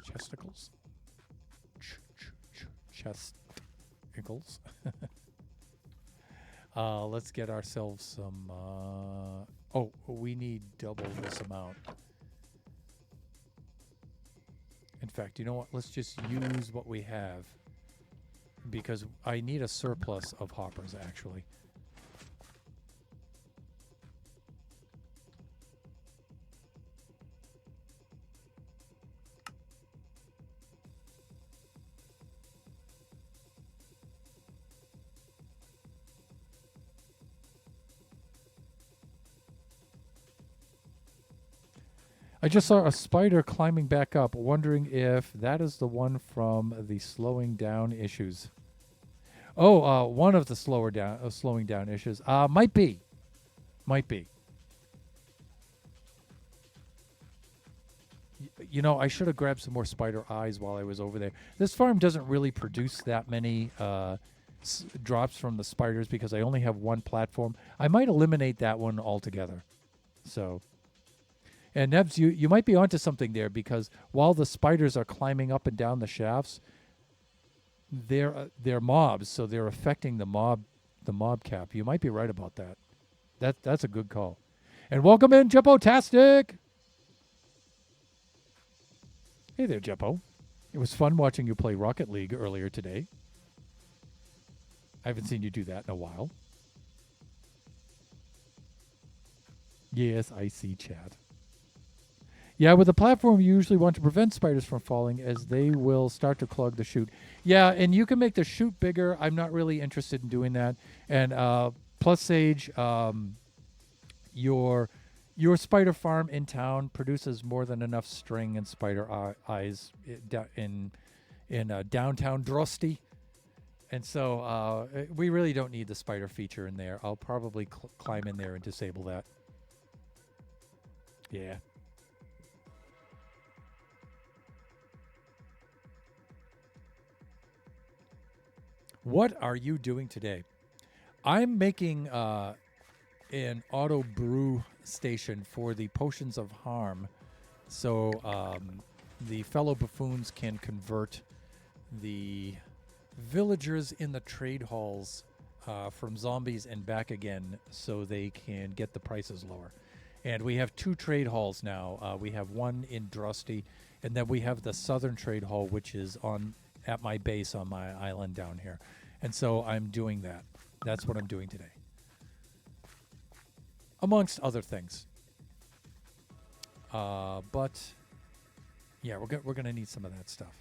chesticles. Chesticles. Let's get ourselves some... oh, we need double this amount. In fact, you know what? Let's just use what we have. Because I need a surplus of hoppers, actually. I just saw a spider climbing back up, wondering if that is the one from the slowing down issues. Oh, one of the slowing down issues. Might be. You know, I should have grabbed some more spider eyes while I was over there. This farm doesn't really produce that many drops from the spiders because I only have one platform. I might eliminate that one altogether. So... And Nebs, you might be onto something there because while the spiders are climbing up and down the shafts, they're mobs, so they're affecting the mob cap. You might be right about that. That's a good call. And welcome in, Jeppo-tastic. Hey there, Jeppo. It was fun watching you play Rocket League earlier today. I haven't seen you do that in a while. Yes, I see, chat. Yeah, with the platform, you usually want to prevent spiders from falling as they will start to clog the chute. Yeah, and you can make the chute bigger. I'm not really interested in doing that. And plus, Sage, your spider farm in town produces more than enough string and spider eyes in downtown Drosty. And so we really don't need the spider feature in there. I'll probably climb in there and disable that. Yeah. What are you doing today? I'm making an auto brew station for the potions of harm, so the fellow buffoons can convert the villagers in the trade halls from zombies and back again, so they can get the prices lower. And we have 2 trade halls now. We have one in Drosty, and then we have the southern trade hall, which is at my base on my island down here. And so I'm doing that. That's what I'm doing today. Amongst other things. But yeah, we're gonna need some of that stuff.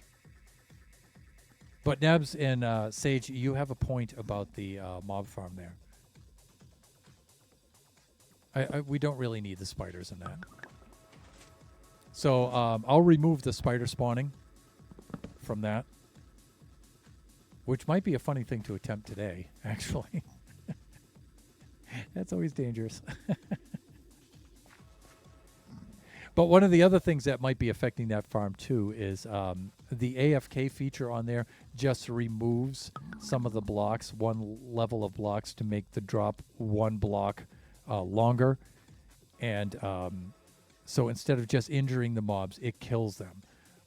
But Nebs and Sage, you have a point about the mob farm there. We don't really need the spiders in that. So I'll remove the spider spawning from that. Which might be a funny thing to attempt today, actually. That's always dangerous. But one of the other things that might be affecting that farm too is the AFK feature on there just removes some of the blocks, one level of blocks, to make the drop 1 block longer. And so instead of just injuring the mobs, it kills them,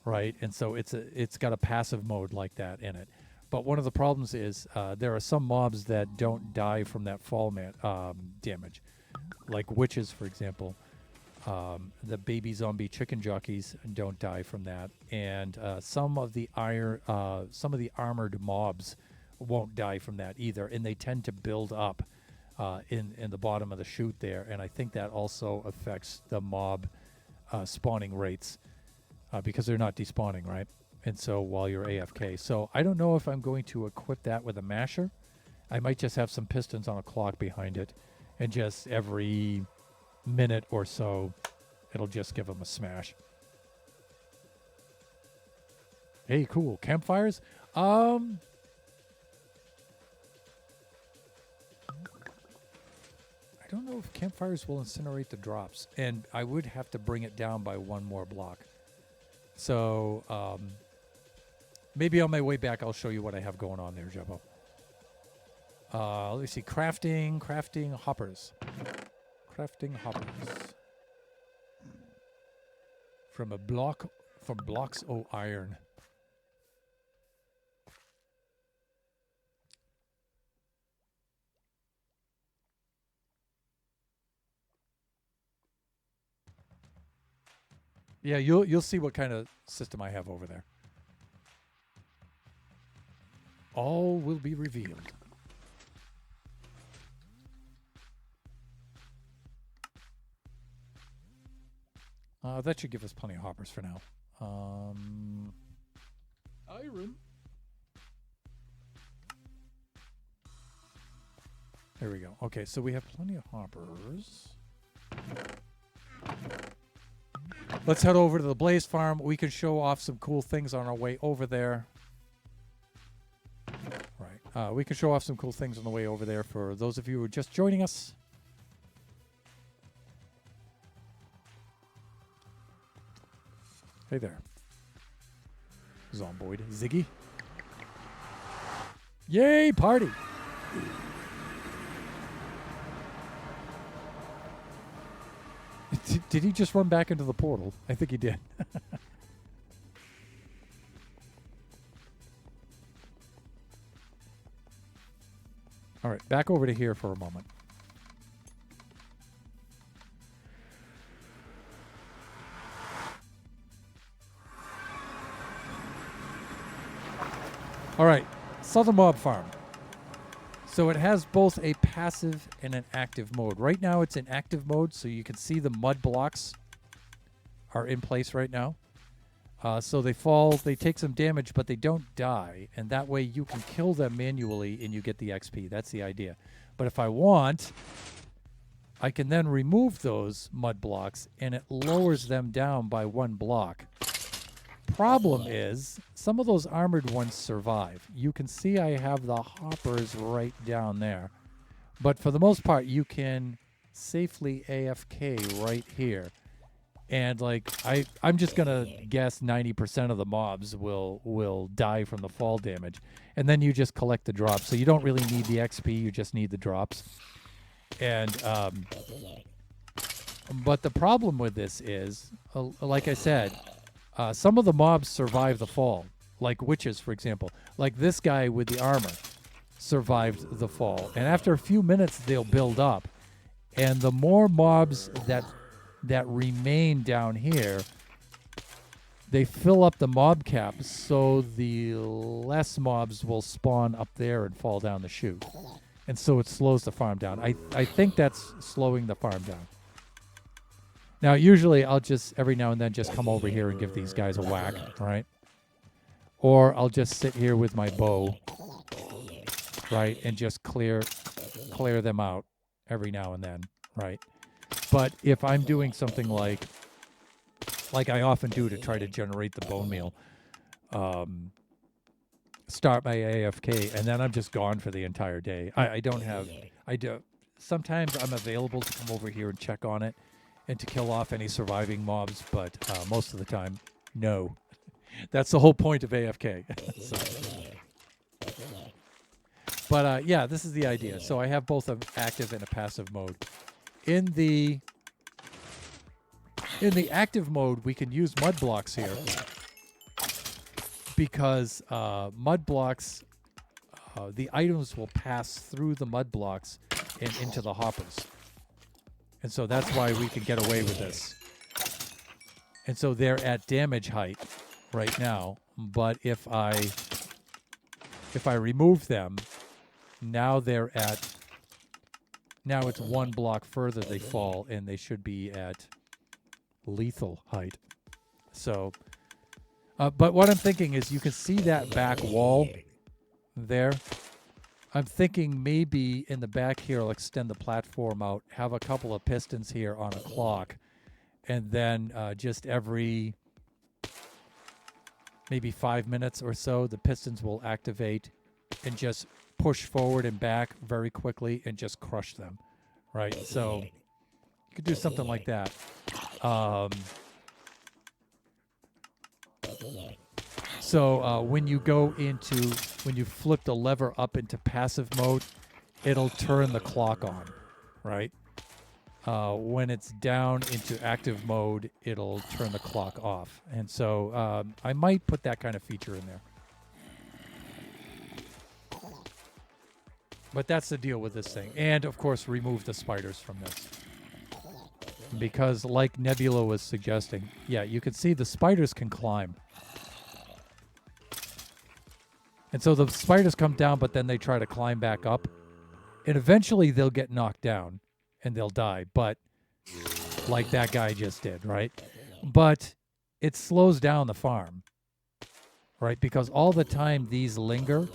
right? And so it's got a passive mode like that in it. But one of the problems is there are some mobs that don't die from that fall damage, like witches, for example. The baby zombie chicken jockeys don't die from that, and some of the armored mobs won't die from that either, and they tend to build up in the bottom of the chute there, and I think that also affects the mob spawning rates because they're not despawning, right? And so while you're AFK. So I don't know if I'm going to equip that with a masher. I might just have some pistons on a clock behind it, and just every minute or so, it'll just give them a smash. Hey, cool. Campfires? I don't know if campfires will incinerate the drops, and I would have to bring it down by 1 more block. So, maybe on my way back, I'll show you what I have going on there, Jebbo. Let me see. Crafting hoppers. Crafting hoppers. From blocks o' iron. Yeah, you'll see what kind of system I have over there. All will be revealed. That should give us plenty of hoppers for now. Iron. There we go. Okay, so we have plenty of hoppers. Let's head over to the Blaze Farm. We can show off some cool things on our way over there. Right. We can show off some cool things on the way over there for those of you who are just joining us. Hey there. Zomboid. Ziggy. Yay, party! Did he just run back into the portal? I think he did. All right, back over to here for a moment. All right, Southern Mob Farm. So it has both a passive and an active mode. Right now it's in active mode, so you can see the mud blocks are in place right now. So they fall, they take some damage, but they don't die. And that way you can kill them manually and you get the XP. That's the idea. But if I want, I can then remove those mud blocks and it lowers them down by 1 block. Problem is, some of those armored ones survive. You can see I have the hoppers right down there. But for the most part, you can safely AFK right here. And like I'm just gonna guess 90% of the mobs will die from the fall damage, and then you just collect the drops. So you don't really need the XP; you just need the drops. And but the problem with this is, like I said, some of the mobs survive the fall, like witches, for example. Like this guy with the armor survived the fall, and after a few minutes, they'll build up, and the more mobs that remain down here, they fill up the mob cap, so the less mobs will spawn up there and fall down the chute. And so it slows the farm down. I think that's slowing the farm down. Now, usually I'll just, every now and then, just come over here and give these guys a whack, right? Or I'll just sit here with my bow, right, and just clear them out every now and then, right? But if I'm doing something like I often do to try to generate the bone meal, start my AFK, and then I'm just gone for the entire day. I do. Sometimes I'm available to come over here and check on it and to kill off any surviving mobs, but most of the time, no. That's the whole point of AFK. But yeah, this is the idea. So I have both an active and a passive mode. In the active mode, we can use mud blocks here because mud blocks, the items will pass through the mud blocks and into the hoppers. And so that's why we can get away with this. And so they're at damage height right now, but if I remove them, now it's 1 block further they fall, and they should be at lethal height. So, but what I'm thinking is, you can see that back wall there. I'm thinking maybe in the back here, I'll extend the platform out, have a couple of pistons here on a clock, and then just every maybe 5 minutes or so, the pistons will activate and just push forward and back very quickly and just crush them, right? So you could do something like that. So when you flip the lever up into passive mode, it'll turn the clock on, right? When it's down into active mode, it'll turn the clock off. And so I might put that kind of feature in there. But that's the deal with this thing. And, of course, remove the spiders from this. Because, like Nebula was suggesting, yeah, you can see the spiders can climb. And so the spiders come down, but then they try to climb back up. And eventually they'll get knocked down and they'll die. But, like that guy just did, right? But it slows down the farm, right? Because all the time these linger,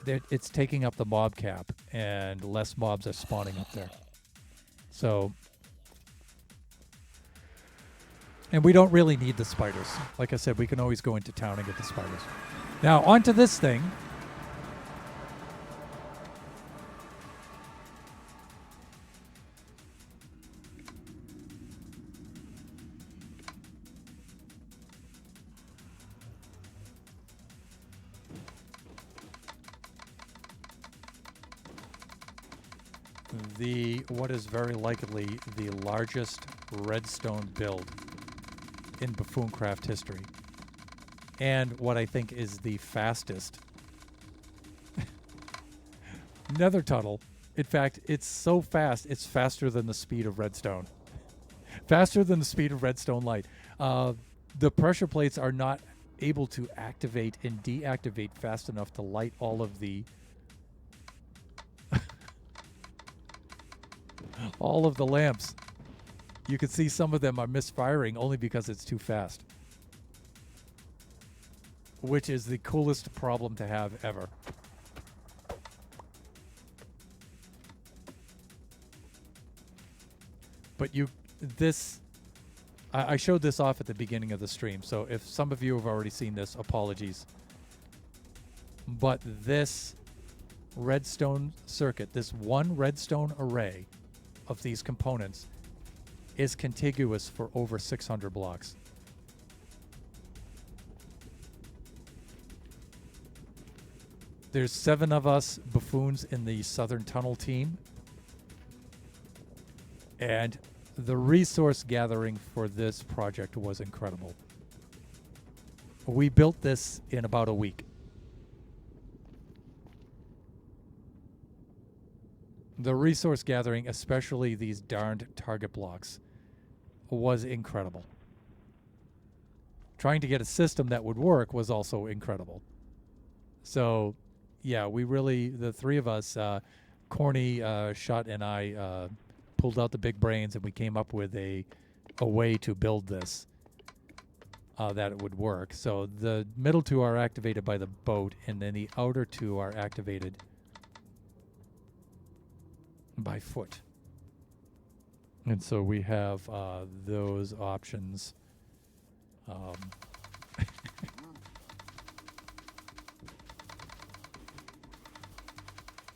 it's taking up the mob cap, and less mobs are spawning up there. So, and we don't really need the spiders. Like I said, we can always go into town and get the spiders. Now, onto this thing. What is very likely the largest redstone build in Buffooncraft history, and what I think is the fastest nether tunnel. In fact, it's so fast, it's faster than the speed of redstone. Faster than the speed of redstone light. The pressure plates are not able to activate and deactivate fast enough to light all of the all of the lamps. You can see some of them are misfiring only because it's too fast, which is the coolest problem to have ever. But I showed this off at the beginning of the stream, so if some of you have already seen this, apologies. But this redstone circuit, this one redstone array of these components, is contiguous for over 600 blocks. There's 7 of us buffoons in the Southern Tunnel team, and the resource gathering for this project was incredible. We built this in about a week. The resource gathering, especially these darned target blocks, was incredible. Trying to get a system that would work was also incredible. So, yeah, we really, the 3 of us, Corny, Shut, and I, pulled out the big brains, and we came up with a way to build this that it would work. So the middle 2 are activated by the boat, and then the outer 2 are activated by foot. And so we have those options.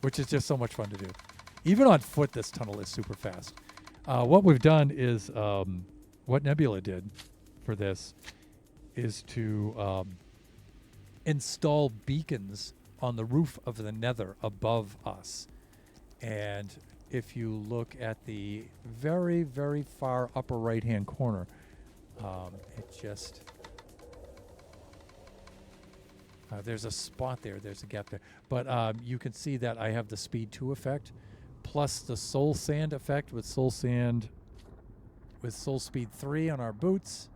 Which is just so much fun to do. Even on foot, this tunnel is super fast. What we've done is, what Nebula did for this is to install beacons on the roof of the Nether above us. And if you look at the very, very far upper right-hand corner, there's a spot there, there's a gap there. But you can see that I have the Speed 2 effect, plus the Soul Sand effect with Soul Sand, with Soul Speed 3 on our boots.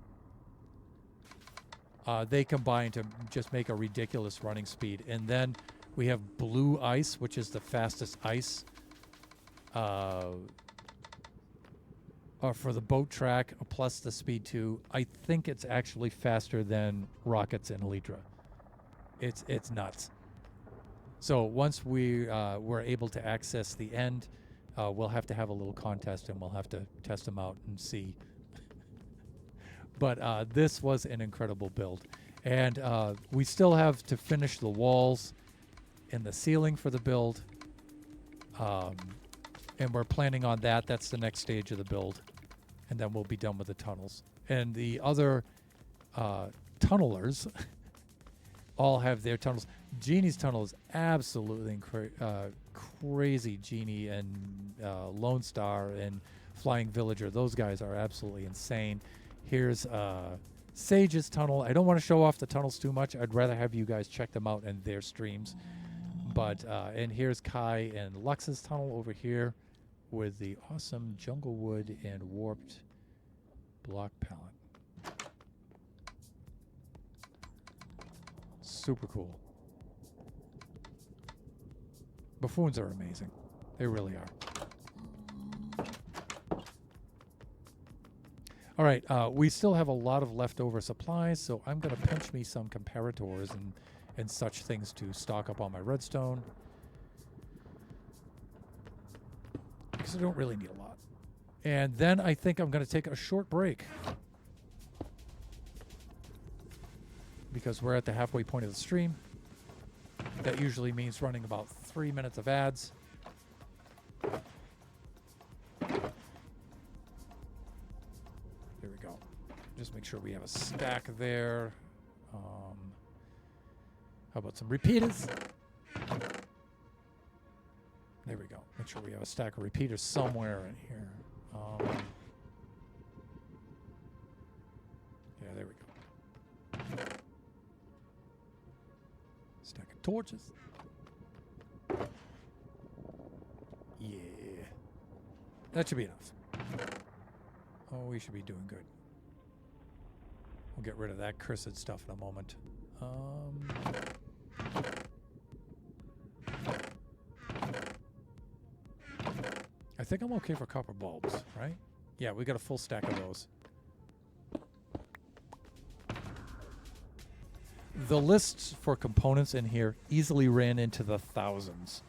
They combine to just make a ridiculous running speed. And then we have Blue Ice, which is the fastest ice for the boat track, plus the Speed 2. I think it's actually faster than rockets in Elytra. It's nuts. So once we're able to access the end, we'll have to have a little contest, and we'll have to test them out and see. But this was an incredible build. And we still have to finish the walls and the ceiling for the build. And we're planning on that. That's the next stage of the build. And then we'll be done with the tunnels. And the other tunnelers all have their tunnels. Genie's tunnel is absolutely crazy. Genie and Lone Star and Flying Villager, those guys are absolutely insane. Here's Sage's tunnel. I don't want to show off the tunnels too much. I'd rather have you guys check them out in their streams. But and here's Kai and Lux's tunnel over here with the awesome jungle wood and warped block palette. Super cool. Buffoons are amazing. They really are. All right, we still have a lot of leftover supplies, so I'm going to pinch me some comparators and such things to stock up on my redstone. Because I don't really need a lot. And then I think I'm going to take a short break. Because we're at the halfway point of the stream. That usually means running about 3 minutes of ads. There we go. Just make sure we have a stack there. How about some repeaters? There we go. Make sure we have a stack of repeaters somewhere in here. Yeah, there we go. Stack of torches. Yeah. That should be enough. Oh, we should be doing good. We'll get rid of that cursed stuff in a moment. I think I'm okay for copper bulbs, right? Yeah, we got a full stack of those. The lists for components in here easily ran into the thousands.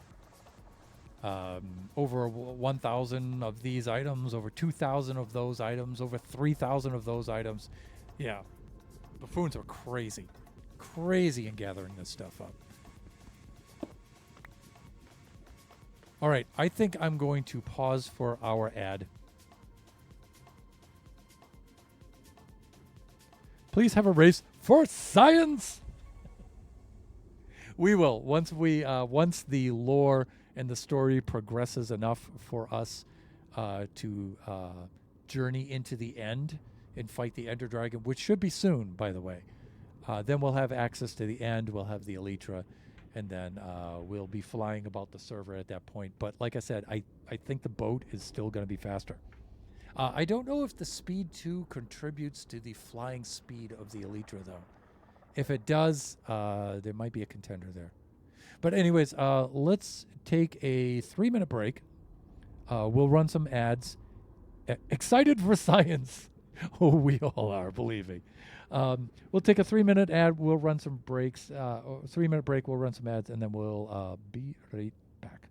Over 1,000 of these items, over 2,000 of those items, over 3,000 of those items. Yeah, buffoons are crazy. Crazy in gathering this stuff up. All right, I think I'm going to pause for our ad. Please have a race for science. We will once the lore and the story progresses enough for us to journey into the end and fight the Ender Dragon, which should be soon, by the way. Then we'll have access to the end. We'll have the Elytra, and then we'll be flying about the server at that point. But like I said, I think the boat is still going to be faster. I don't know if the Speed 2 contributes to the flying speed of the Elytra, though. If it does, there might be a contender there. But anyways, let's take a 3-minute break. We'll run some ads. Excited for science. Oh, we all are, believe me. We'll take a 3-minute ad. We'll run some breaks. 3-minute break. We'll run some ads, and then we'll be right back.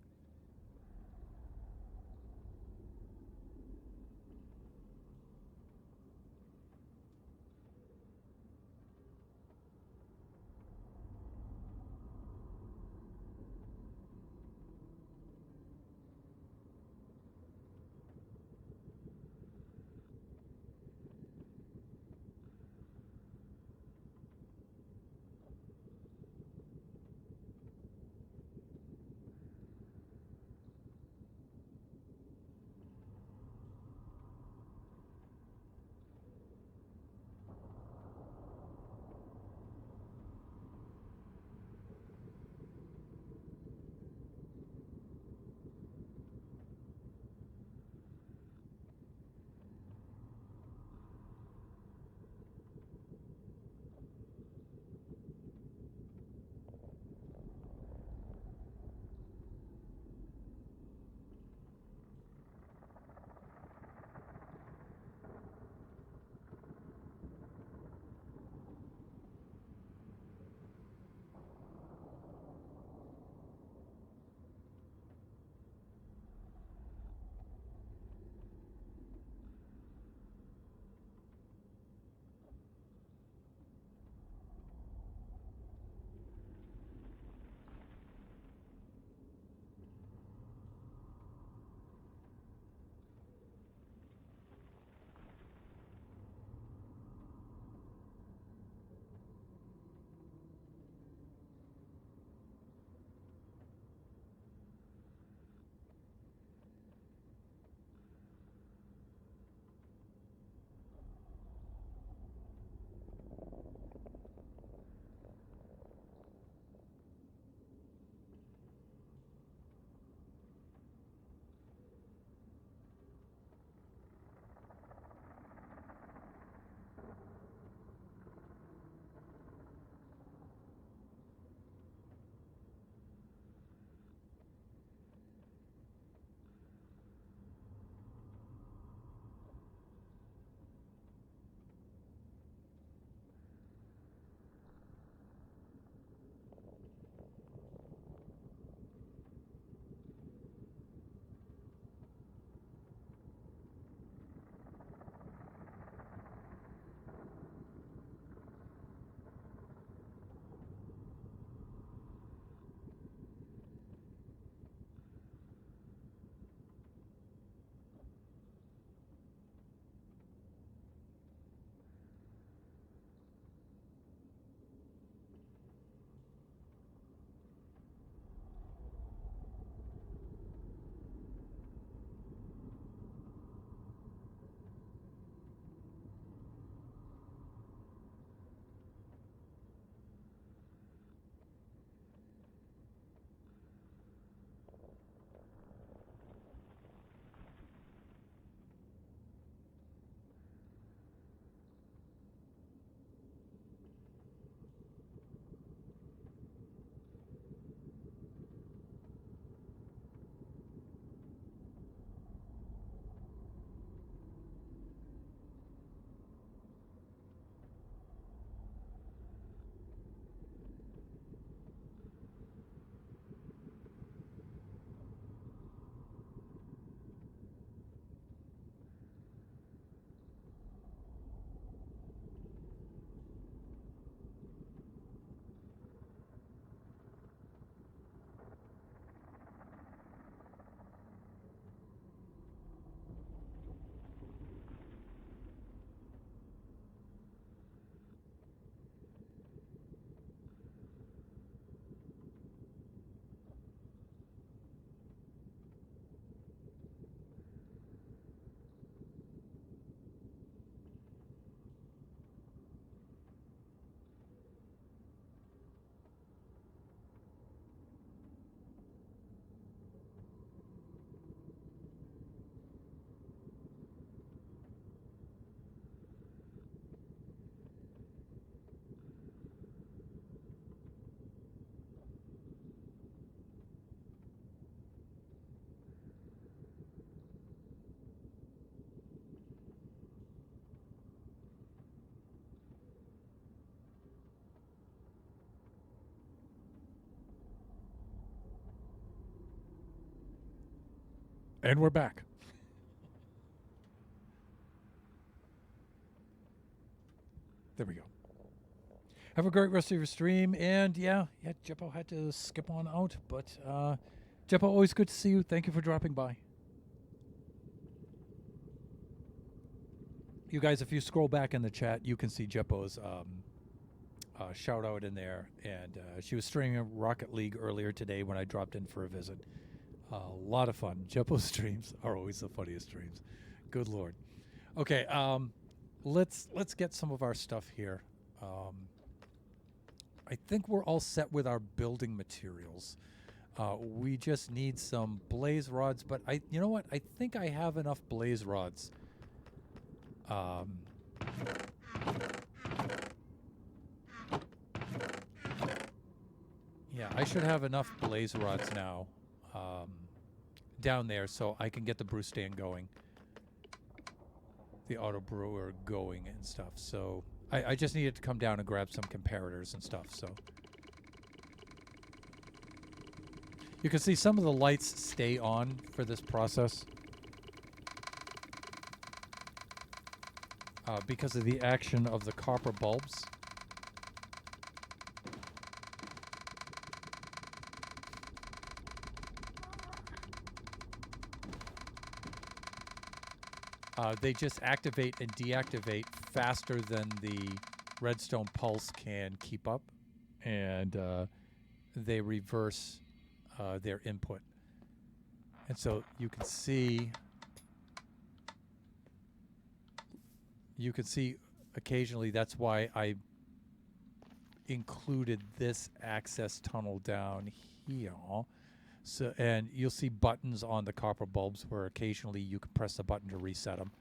And we're back. There we go. Have a great rest of your stream. And yeah, Jeppo had to skip on out. But Jeppo, always good to see you. Thank you for dropping by. You guys, if you scroll back in the chat, you can see Jeppo's shout out in there. And she was streaming Rocket League earlier today when I dropped in for a visit. A lot of fun. Jeppo's streams are always the funniest streams. Good Lord. Okay, let's get some of our stuff here. I think we're all set with our building materials. We just need some blaze rods, but you know what? I think I have enough blaze rods. Yeah, I should have enough blaze rods now down there so I can get the brew stand going, the auto brewer going and stuff. So I just needed to come down and grab some comparators and stuff. So you can see some of the lights stay on for this process because of the action of the copper bulbs. They just activate and deactivate faster than the redstone pulse can keep up, and they reverse their input. And so you can see occasionally, that's why I included this access tunnel down here. So, and you'll see buttons on the copper bulbs where occasionally you can press the button to reset them.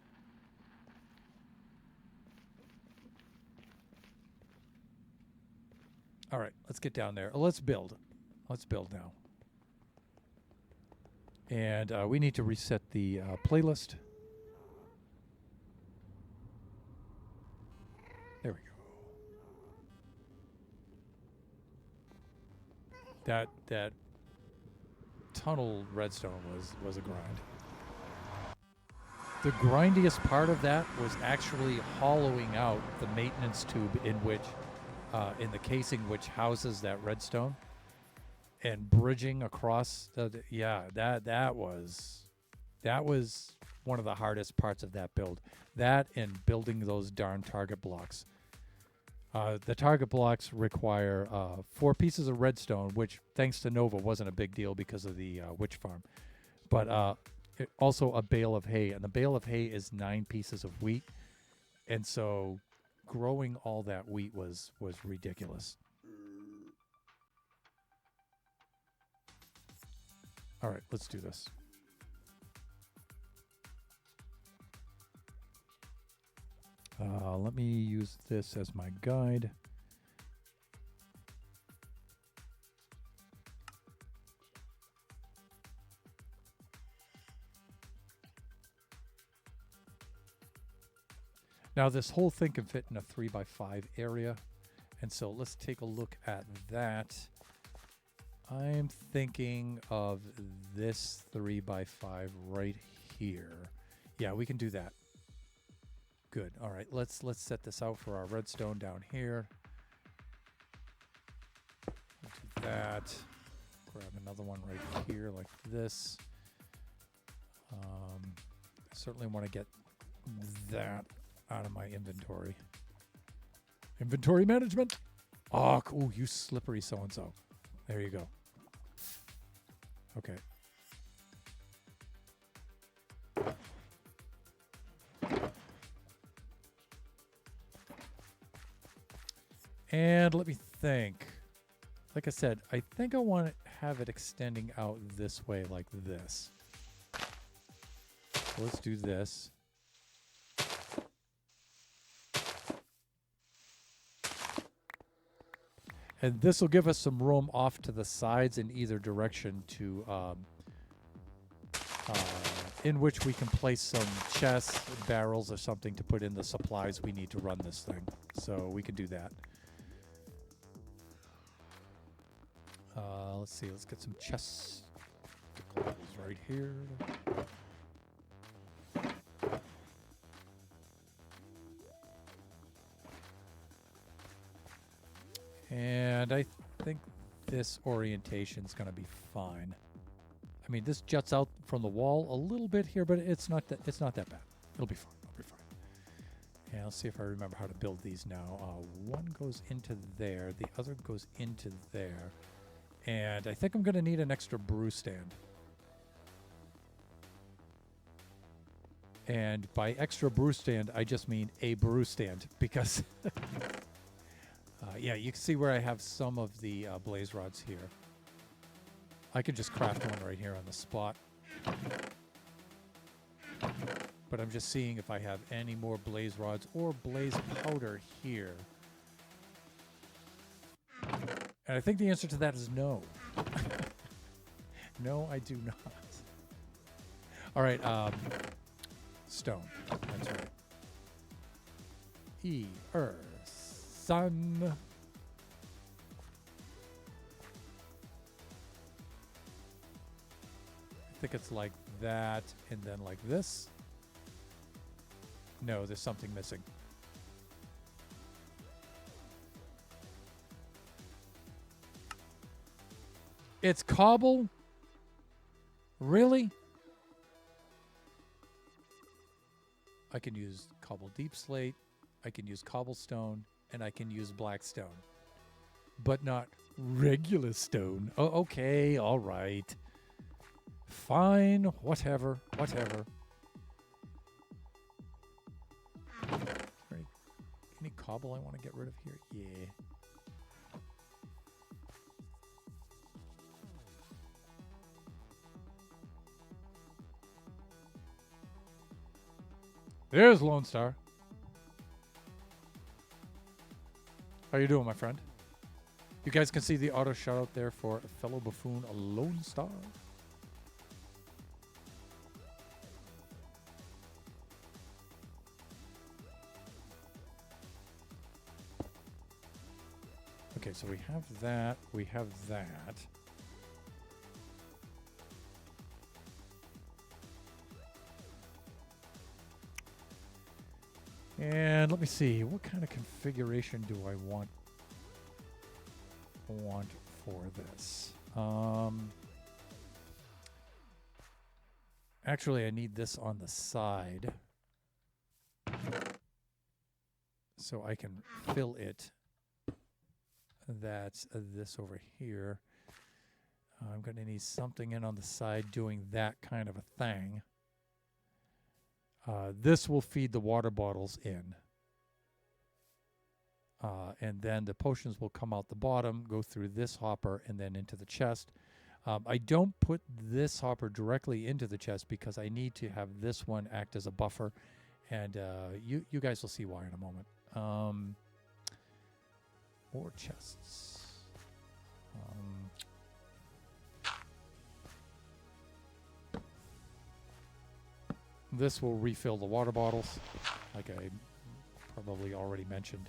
All right, let's get down there. Let's build. Let's build now. And we need to reset the playlist. There we go. That tunnel redstone was a grind. The grindiest part of that was actually hollowing out the maintenance tube in which, in the casing which houses that redstone, and bridging across. That was one of the hardest parts of that build. That and building those darn target blocks. The target blocks require 4 pieces of redstone, which, thanks to Nova, wasn't a big deal because of the witch farm. But also a bale of hay. And the bale of hay is 9 pieces of wheat. And so growing all that wheat was ridiculous. All right, let's do this. Let me use this as my guide. Now this whole thing can fit in a 3x5 area, and so let's take a look at that. I'm thinking of this 3x5 right here. Yeah, we can do that. Good. All right, let's set this out for our redstone down here. We'll do that. Grab another one right here like this. Certainly want to get that out of my inventory. Inventory management. Oh, ooh, you slippery so-and-so. There you go. Okay. And let me think. Like I said, I think I want to have it extending out this way like this. So let's do this. And this will give us some room off to the sides in either direction to, in which we can place some chests, barrels, or something to put in the supplies we need to run this thing. So we can do that. Let's see. Let's get some chesticles. It's right here. And I think this orientation's going to be fine. I mean, this juts out from the wall a little bit here, but it's not that bad. It'll be fine. It'll be fine. And let's see if I remember how to build these now. One goes into there. The other goes into there. And I think I'm going to need an extra brew stand. And by extra brew stand, I just mean a brew stand because... yeah, you can see where I have some of the blaze rods here. I could just craft one right here on the spot. But I'm just seeing if I have any more blaze rods or blaze powder here. And I think the answer to that is no. No, I do not. All right, stone. That's right. Sun. I think it's like that, and then like this. No, there's something missing. It's cobble? Really? I can use cobble deep slate, I can use cobblestone, and I can use black stone. But not regular stone. Oh, okay, all right. Fine, whatever. Any cobble I want to get rid of here? Yeah. There's Lone Star. How you doing, my friend? You guys can see the auto shout out there for a fellow buffoon, a Lone Star. Okay, so we have that. We have that. And let me see, what kind of configuration do I want for this? Actually, I need this on the side so I can fill it. That's this over here. I'm going to need something in on the side doing that kind of a thing. This will feed the water bottles in. And then the potions will come out the bottom, go through this hopper, and then into the chest. I don't put this hopper directly into the chest because I need to have this one act as a buffer. And you guys will see why in a moment. More chests. This will refill the water bottles, like I probably already mentioned.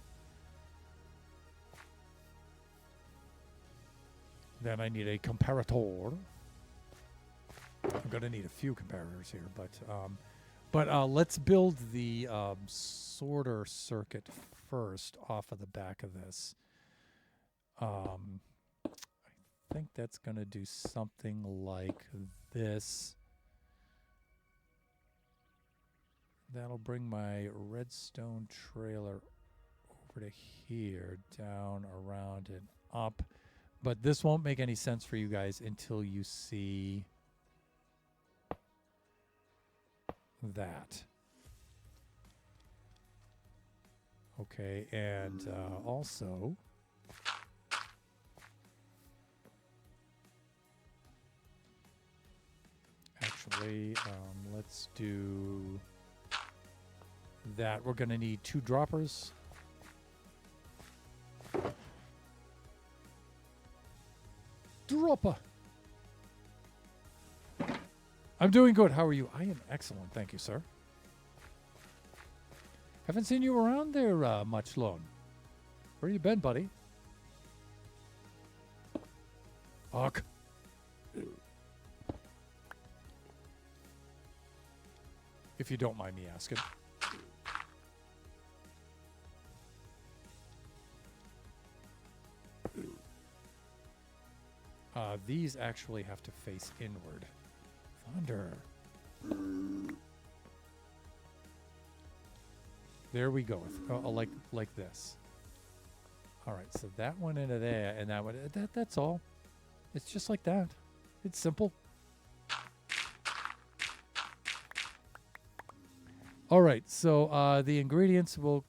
Then I need a comparator. I'm going to need a few comparators here, but let's build the sorter circuit first off of the back of this. I think that's going to do something like this. That'll bring my redstone trailer over to here, down, around, and up. But this won't make any sense for you guys until you see that. Okay, and also... Actually, let's do that. We're going to need 2 droppers. Dropper. I'm doing good. How are you? I am excellent. Thank you, sir. Haven't seen you around there much, Lone. Where you been, buddy? Fuck. if you don't mind me asking. These actually have to face inward. Thunder. There we go. Like this. All right, so that one into there, and that one. That's all. It's just like that. It's simple. All right, so the ingredients will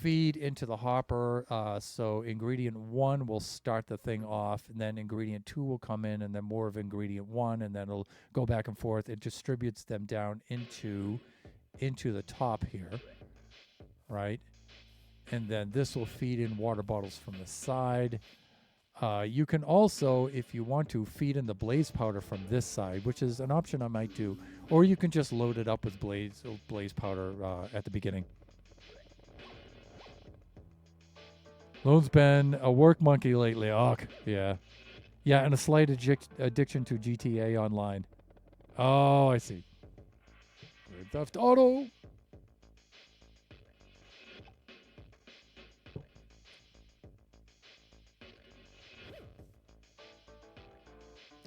feed into the hopper. So ingredient 1 will start the thing off, and then ingredient 2 will come in, and then more of ingredient 1, and then it'll go back and forth. It distributes them down into the top here, right? And then this will feed in water bottles from the side. You can also, if you want to, feed in the blaze powder from this side, which is an option I might do. Or you can just load it up with blaze powder at the beginning. Lone's been a work monkey lately. Oh, yeah. Yeah, and a slight addiction to GTA Online. Oh, I see. Grand Theft Auto.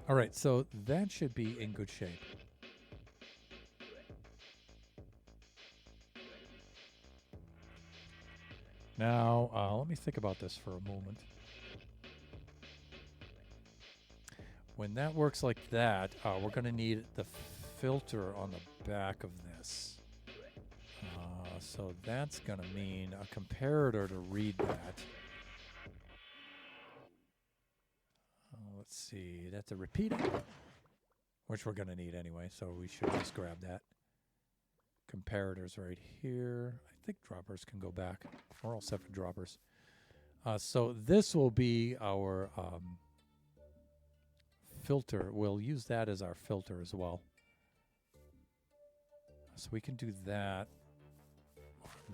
All right, so that should be in good shape. Now, let me think about this for a moment. When that works like that, we're going to need the filter on the back of this. So that's going to mean a comparator to read that. Let's see, that's a repeater, which we're going to need anyway, so we should just grab that. Comparators right here. I think droppers can go back. We're all set for droppers. So this will be our filter. We'll use that as our filter as well. So we can do that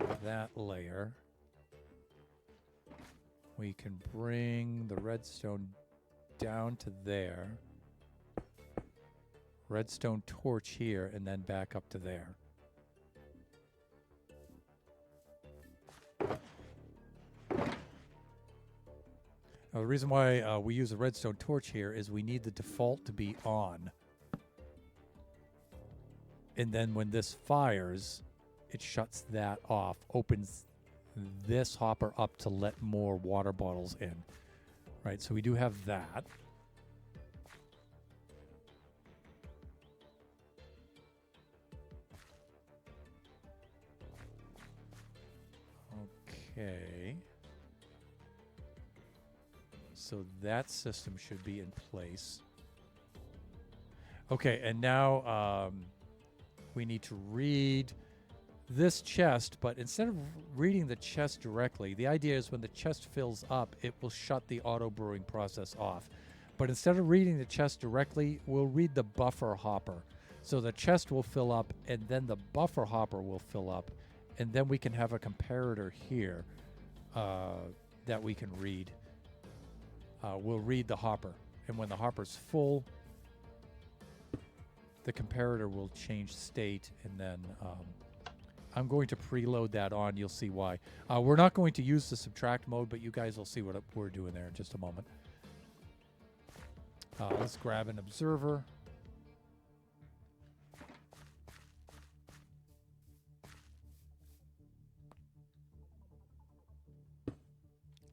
on that layer. We can bring the redstone down to there. Redstone torch here, and then back up to there. Now, the reason why we use a redstone torch here is we need the default to be on. And then when this fires, it shuts that off, opens this hopper up to let more water bottles in. Right, so we do have that. Okay. So that system should be in place. Okay, and now we need to read this chest, but instead of reading the chest directly, the idea is when the chest fills up, it will shut the auto brewing process off. But instead of reading the chest directly, we'll read the buffer hopper. So the chest will fill up, and then the buffer hopper will fill up, and then we can have a comparator here that we can read. We'll read the hopper, and when the hopper's full, the comparator will change state, and then I'm going to preload that on. You'll see why. We're not going to use the subtract mode, but you guys will see what we're doing there in just a moment. Let's grab an observer.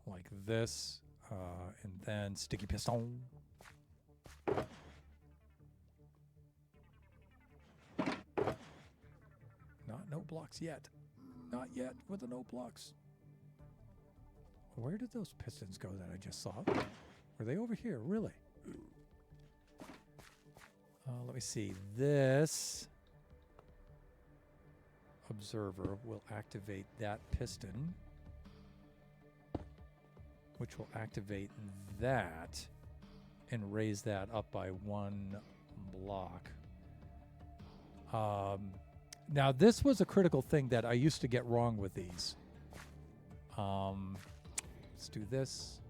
Like this. And then sticky piston. No blocks yet. Not yet with the no blocks. Where did those pistons go that I just saw? Were they over here? Really? Let me see. This observer will activate that piston, which will activate that and raise that up by 1 block. Now, this was a critical thing that I used to get wrong with these. Let's do this.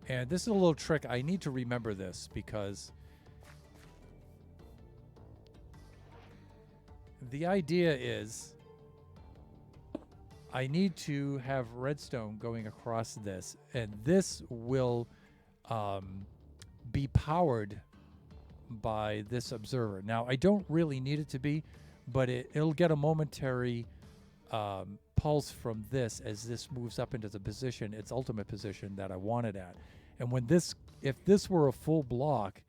And this is a little trick. I need to remember this because the idea is I need to have redstone going across this, and this will be powered by this observer. Now, I don't really need it to be, but it'll get a momentary pulse from this as this moves up into the position, its ultimate position that I want it at. And when this, if this were a full block,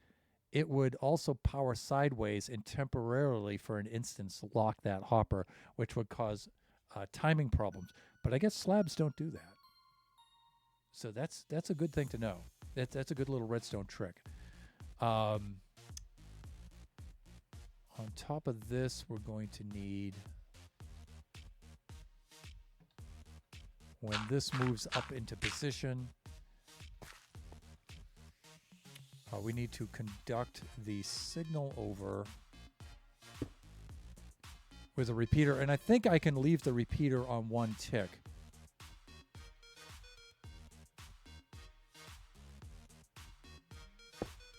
it would also power sideways and temporarily for an instance lock that hopper, which would cause timing problems. But I guess slabs don't do that. So that's a good thing to know. That's a good little redstone trick. On top of this, we're going to need, when this moves up into position, we need to conduct the signal over with a repeater. And I think I can leave the repeater on 1 tick.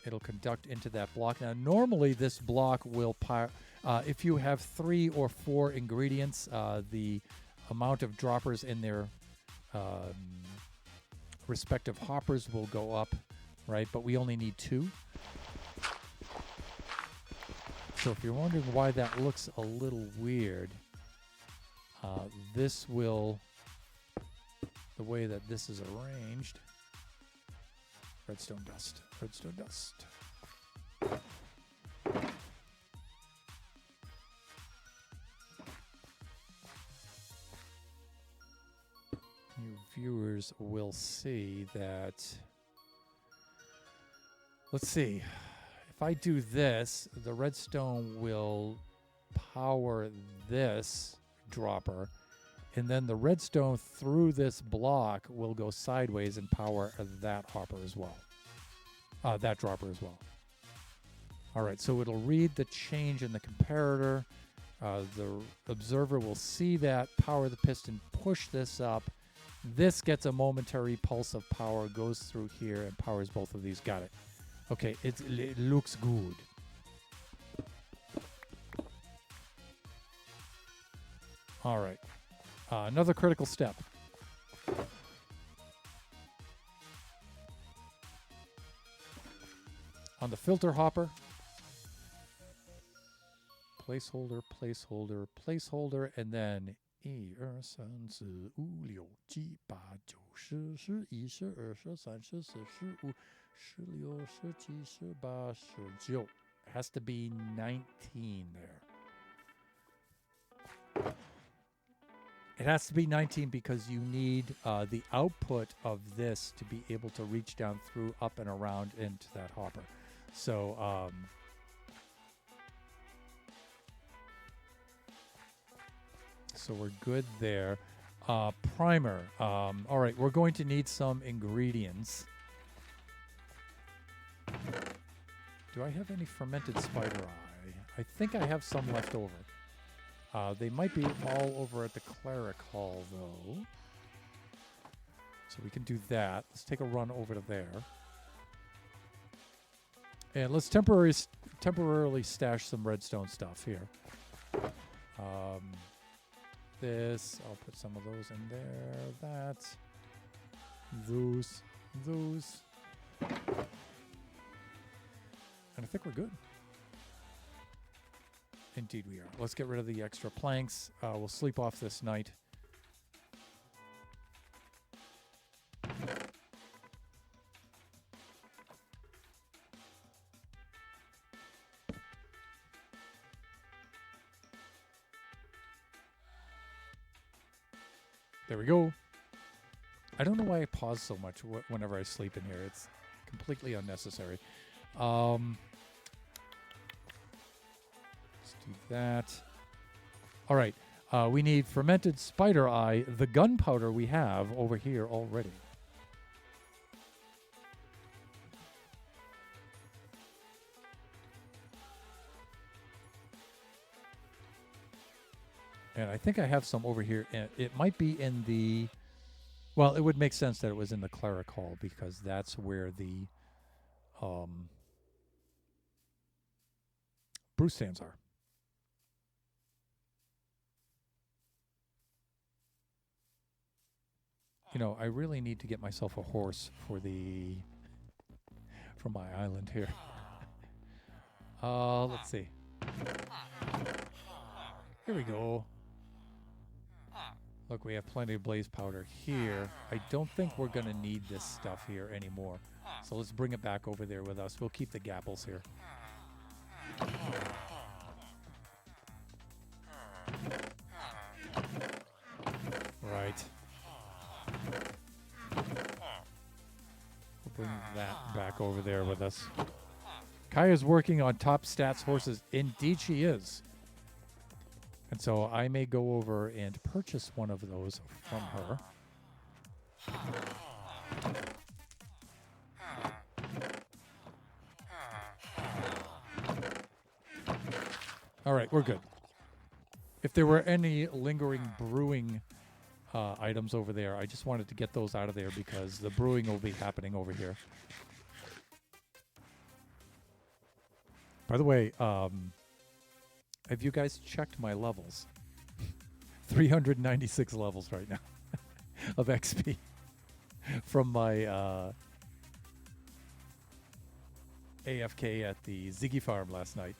It'll conduct into that block. Now, normally this block will, if you have 3 or 4 ingredients, the amount of droppers in their respective hoppers will go up, right? But we only need 2. So if you're wondering why that looks a little weird, this will, the way that this is arranged, redstone dust, redstone dust. You viewers will see that, let's see, if I do this, the redstone will power this dropper, and then the redstone through this block will go sideways and power that hopper as well. That dropper as well. All right, so it'll read the change in the comparator. The observer will see that, power the piston, push this up. This gets a momentary pulse of power, goes through here, and powers both of these. Got it. Okay, it looks good. All right. Another critical step. On the filter hopper, placeholder, placeholder, placeholder, and then 1、2、3、4、5、6、7、8、9、10、11、12、13、14、15、16、17、18、19. It has to be 19 there. It has to be 19 because you need the output of this to be able to reach down through, up, and around into that hopper. So, so we're good there. Primer. All right, we're going to need some ingredients. Do I have any fermented spider eye? I think I have some left over. They might be all over at the cleric hall, though. So we can do that. Let's take a run over to there. And let's temporarily stash some redstone stuff here. This, I'll put some of those in there. That. Those. And I think we're good. Indeed we are. Let's get rid of the extra planks. We'll sleep off this night. There we go. I don't know why I pause so much whenever I sleep in here. It's completely unnecessary. Let's do that. All right. We need fermented spider eye. The gunpowder we have over here already. And I think I have some over here. It might be in the... Well, it would make sense that it was in the cleric hall because that's where the brew stands are. You know, I really need to get myself a horse for my island here. Let's see. Here we go. Look, we have plenty of blaze powder here. I don't think we're going to need this stuff here anymore. So let's bring it back over there with us. We'll keep the gapples here. Right. We'll bring that back over there with us. Kaya's working on top stats horses. Indeed she is. And so I may go over and purchase one of those from her. All right, we're good. If there were any lingering brewing items over there, I just wanted to get those out of there because the brewing will be happening over here. By the way, have you guys checked my levels? 396 levels right now of XP from my AFK at the Ziggy Farm last night.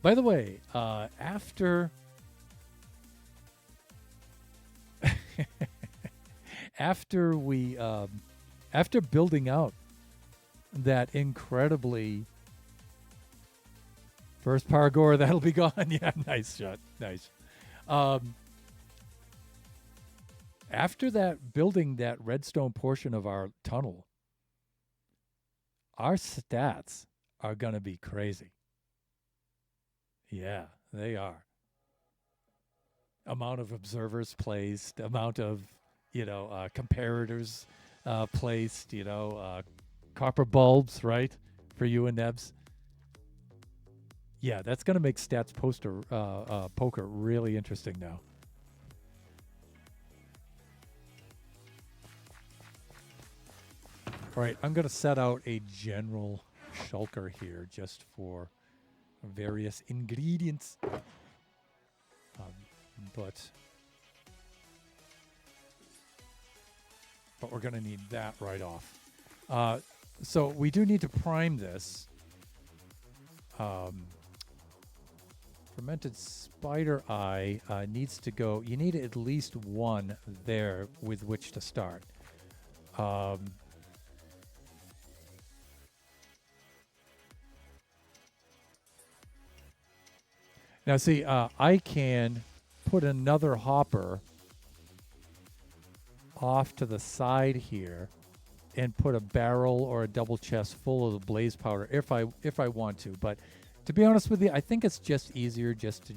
By the way, after after building out that incredibly first Paragora, that'll be gone. Yeah, nice shot. Nice. After that, building that redstone portion of our tunnel, our stats are going to be crazy. Yeah, they are. Amount of observers placed, amount of, comparators placed, copper bulbs, right, for you and Nebs. Yeah, that's going to make stats poker really interesting now. All right, I'm going to set out a general shulker here just for various ingredients. But we're going to need that right off. So we do need to prime this. Fermented spider eye needs to go. You need at least one there with which to start. Now, see, I can put another hopper off to the side here and put a barrel or a double chest full of the blaze powder if I want to. But to be honest with you, I think it's just easier just to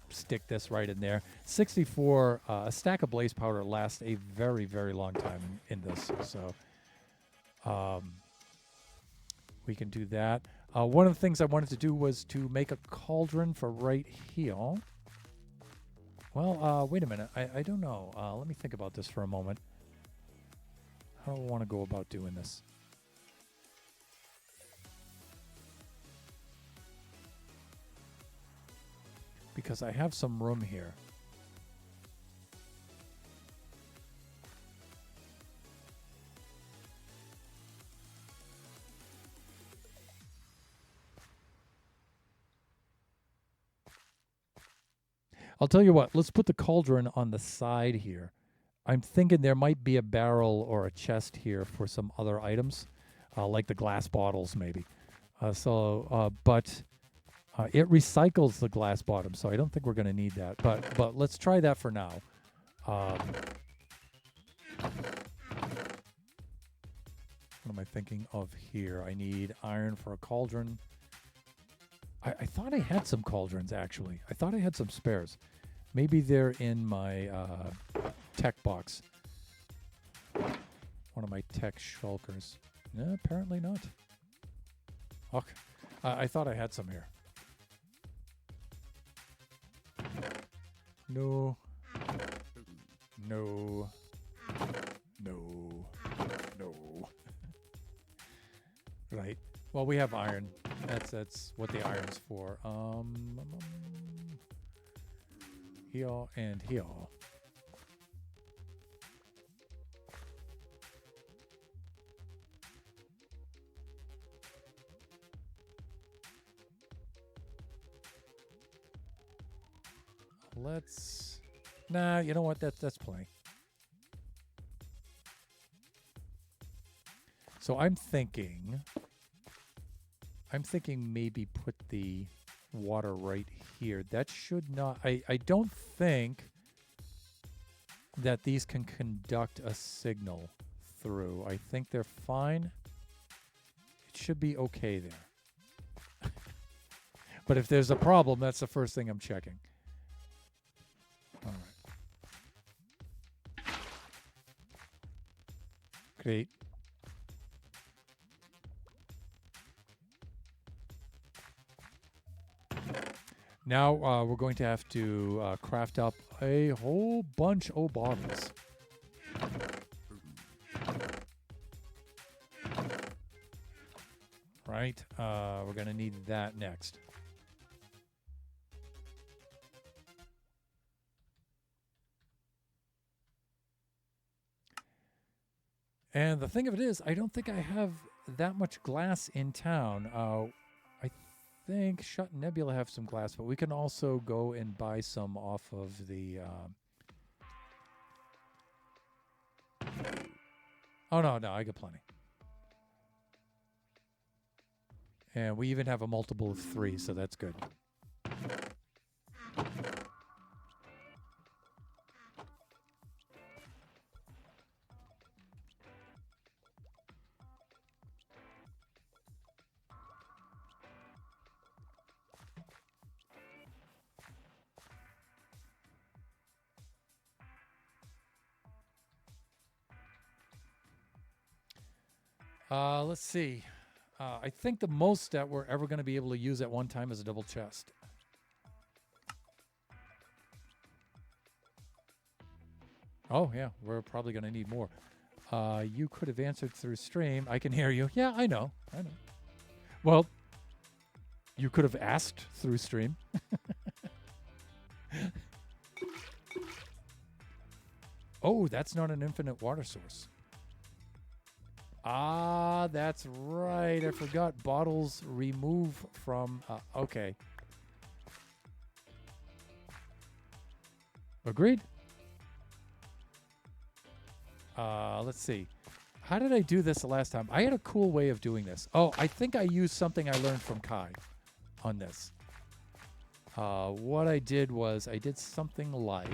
stick this right in there. 64, a stack of blaze powder lasts a very, very long time in this. So we can do that. One of the things I wanted to do was to make a cauldron for right here. Well, wait a minute. I don't know. Let me think about this for a moment. How do I want to go about doing this? Because I have some room here. I'll tell you what, let's put the cauldron on the side here. I'm thinking there might be a barrel or a chest here for some other items, like the glass bottles maybe. But it recycles the glass bottom, so I don't think we're going to need that. But let's try that for now. What am I thinking of here? I need iron for a cauldron. I thought I had some cauldrons, actually. I thought I had some spares. Maybe they're in my tech box. One of my tech shulkers. No, apparently not. Okay. I thought I had some here. No. No. No. No. Right. Well, we have iron. That's what the iron's for. Here and here. Let's. Nah, you know what? That's plenty. So I'm thinking maybe put the water right here. That should not. I don't think that these can conduct a signal through. I think they're fine. It should be okay there. But if there's a problem, that's the first thing I'm checking. All right. Great. Now we're going to have to craft up a whole bunch of bottles. Right? We're going to need that next. And the thing of it is, I don't think I have that much glass in town. I think Shut and Nebula have some glass, but we can also go and buy some off of the... Oh, no, I got plenty. And we even have a multiple of 3, so that's good. Let's see. I think the most that we're ever going to be able to use at one time is a double chest. Oh, yeah. We're probably going to need more. You could have answered through stream. I can hear you. Yeah, I know. Well, you could have asked through stream. Oh, that's not an infinite water source. Ah, that's right. I forgot. Bottles remove from... okay. Agreed. Let's see. How did I do this the last time? I had a cool way of doing this. Oh, I think I used something I learned from Kai on this. What I did was I did something like...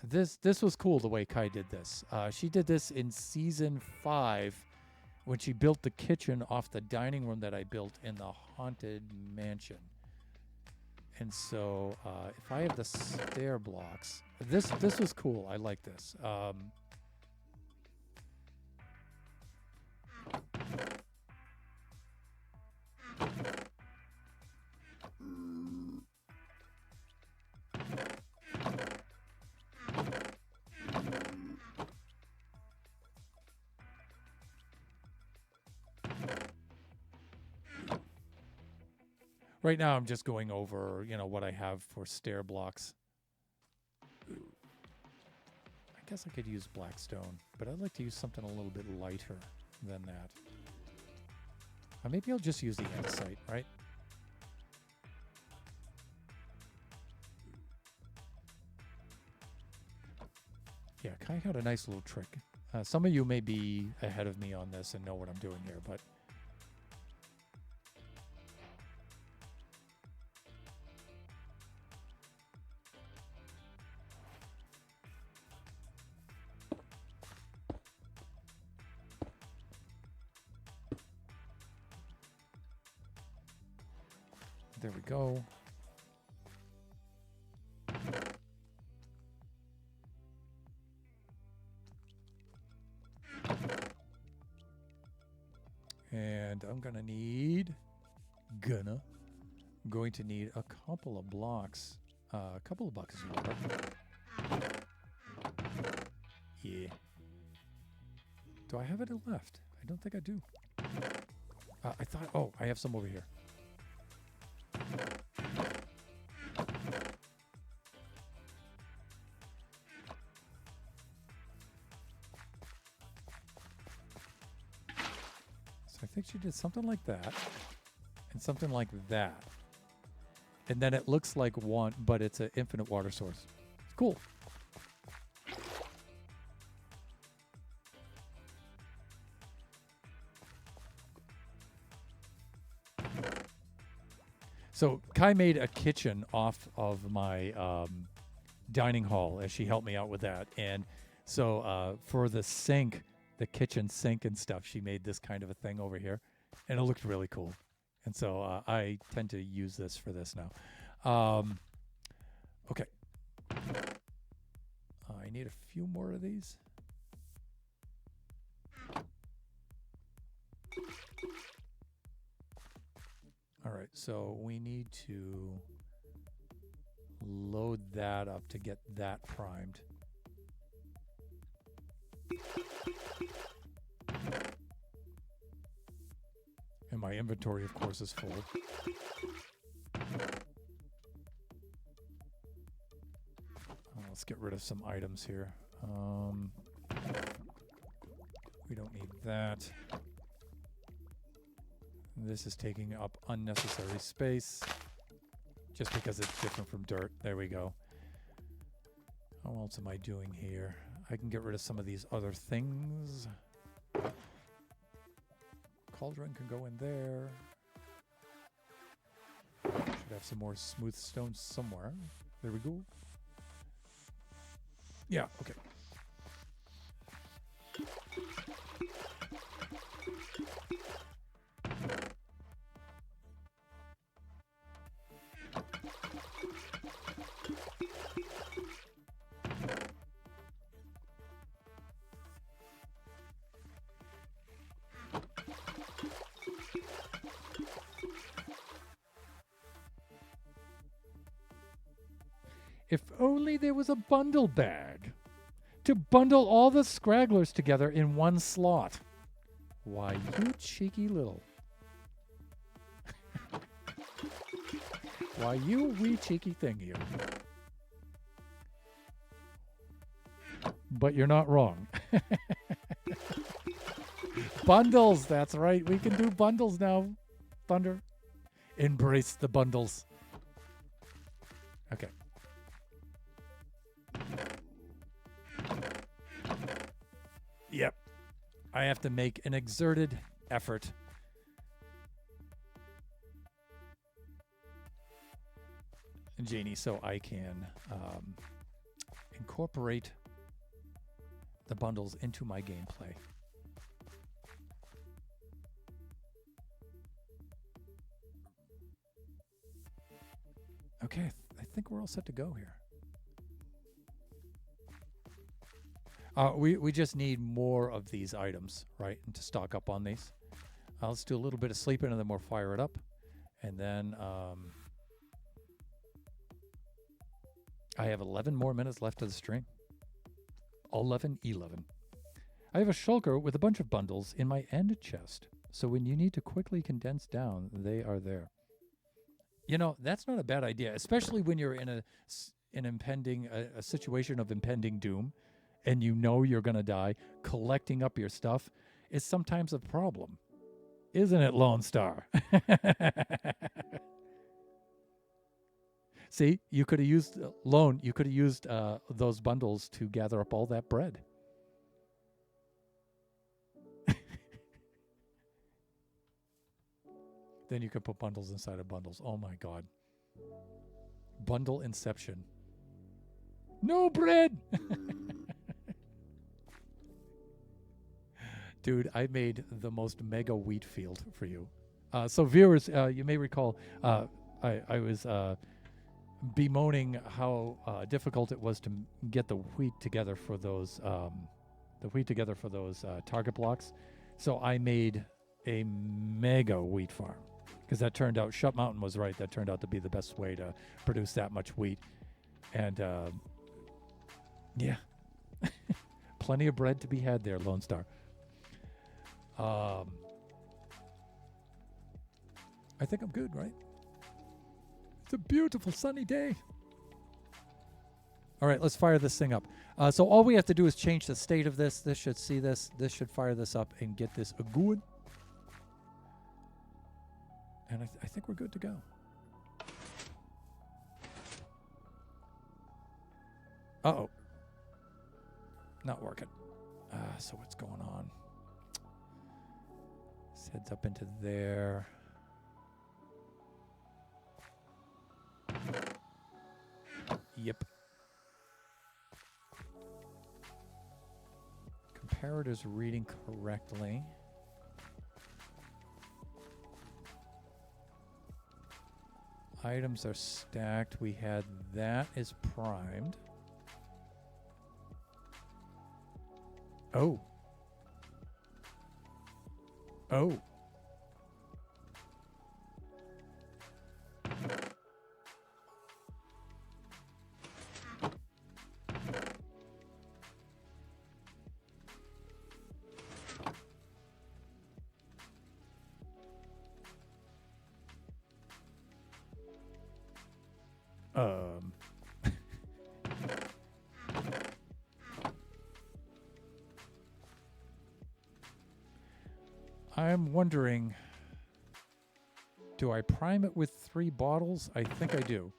This was cool the way Kai did this. She did this in Season 5 when she built the kitchen off the dining room that I built in the Haunted Mansion. And so if I have the stair blocks, this was cool. I like this. Right now, I'm just going over, what I have for stair blocks. I guess I could use blackstone, but I'd like to use something a little bit lighter than that. Maybe I'll just use the andesite, right? Yeah, Kai had a nice little trick. Some of you may be ahead of me on this and know what I'm doing here, but... There we go. And I'm gonna need going to need a couple of blocks, a couple of buckets of water. Yeah. Do I have it left? I don't think I do. I thought, oh, I have some over here. So I think she did something like that and something like that. And then it looks like one, but it's an infinite water source. It's cool. So Kai made a kitchen off of my dining hall as she helped me out with that. And so for the sink, the kitchen sink and stuff, she made this kind of a thing over here. And it looked really cool. And so I tend to use this for this now. Okay. I need a few more of these. All right, so we need to load that up to get that primed. And my inventory, of course, is full. Let's get rid of some items here. We don't need that. This is taking up unnecessary space just because it's different from dirt. There we go. How else am I doing here? I can get rid of some of these other things. Cauldron can go in there. Should have some more smooth stones somewhere. There we go. Yeah, okay. If only there was a bundle bag to bundle all the scragglers together in one slot. Why, you cheeky little. Why, you wee cheeky thing, you. But you're not wrong. Bundles, that's right. We can do bundles now, Thunder. Embrace the bundles. Okay. Yep. I have to make an exerted effort. And Janie, so I can incorporate the bundles into my gameplay. Okay, I think we're all set to go here. We just need more of these items, right, and to stock up on these. Let's do a little bit of sleeping and then we'll fire it up. And then I have 11 more minutes left of the stream. 11. I have a shulker with a bunch of bundles in my end chest. So when you need to quickly condense down, they are there. You know, that's not a bad idea, especially when you're in a situation of impending doom. And you know you're going to die, collecting up your stuff is sometimes a problem. Isn't it, Lone Star? See, you could have used, Lone, you could have used those bundles to gather up all that bread. Then you could put bundles inside of bundles. Oh, my God. Bundle inception. No bread! Dude, I made the most mega wheat field for you. So viewers, you may recall I was bemoaning how difficult it was to get the wheat together for those target blocks. So I made a mega wheat farm Because that turned out, Shut Mountain was right. That turned out to be the best way to produce that much wheat. And, yeah. Plenty of bread to be had there, Lone Star. I think I'm good, right? It's a beautiful sunny day. All right, let's fire this thing up. So all we have to do is change the state of this. This should see this. This should fire this up and get this going. And I think we're good to go. Uh-oh. Not working. So what's going on? This heads up into there. Yep. Comparator's reading correctly. Items are stacked. We had that is primed. Oh. Oh. I'm wondering, do I prime it with 3 bottles? I think I do.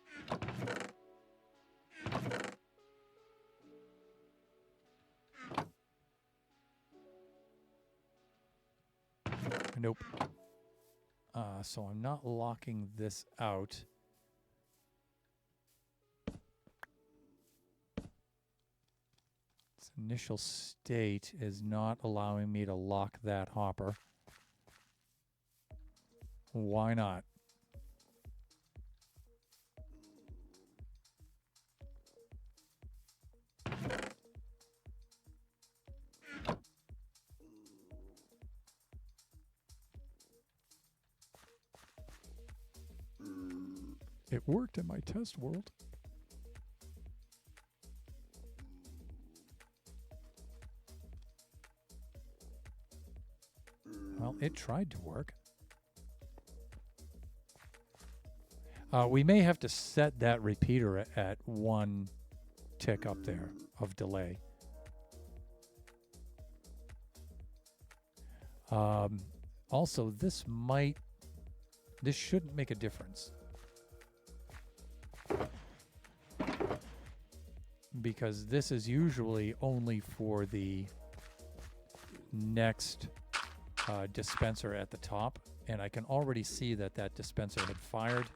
Nope. So I'm not locking this out. Its initial state is not allowing me to lock that hopper. Why not? It worked in my test world. Well, it tried to work. We may have to set that repeater at 1 tick up there of delay. Also, this shouldn't make a difference. Because this is usually only for the next dispenser at the top. And I can already see that that dispenser had fired.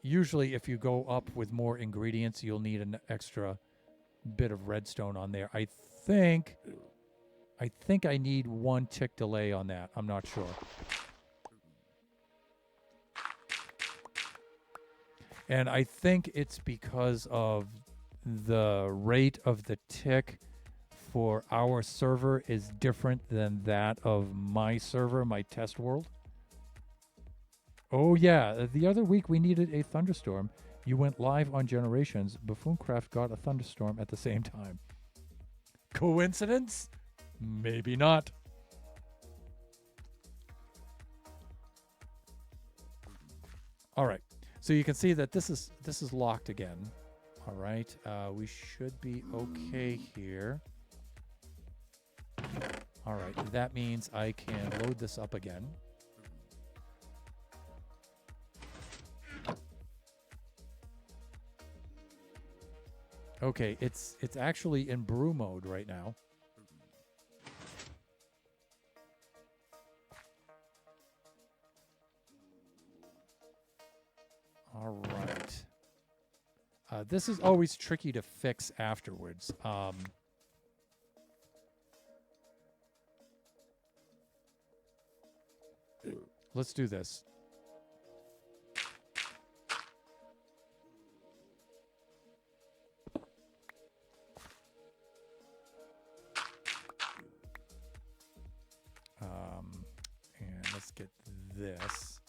Usually if you go up with more ingredients, you'll need an extra bit of redstone on there. I think I need 1 tick delay on that. I'm not sure. And I think it's because of the rate of the tick for our server is different than that of my server, my test world. Oh, yeah. The other week we needed a thunderstorm. You went live on Generations. Buffooncraft got a thunderstorm at the same time. Coincidence? Maybe not. All right. So you can see that this is locked again. All right. We should be okay here. All right. That means I can load this up again. Okay, it's actually in brew mode right now. All right. This is always tricky to fix afterwards. Let's do this. And let's get this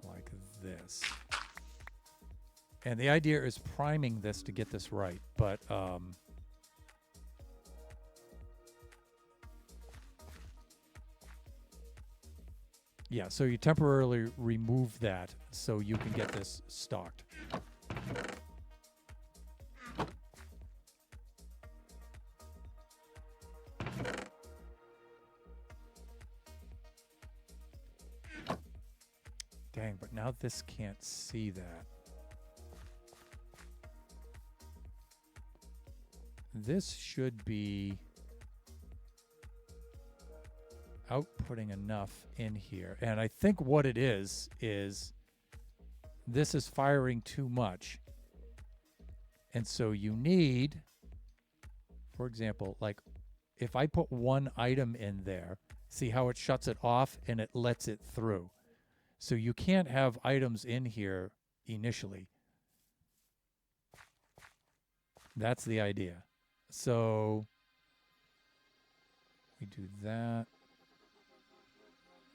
like this. And the idea is priming this to get this right, but yeah, so you temporarily remove that so you can get this stocked. Dang, but now this can't see that. This should be outputting enough in here. And I think what it is this is firing too much. And so you need, for example, like if I put one item in there, see how it shuts it off and it lets it through. So you can't have items in here initially. That's the idea. So we do that.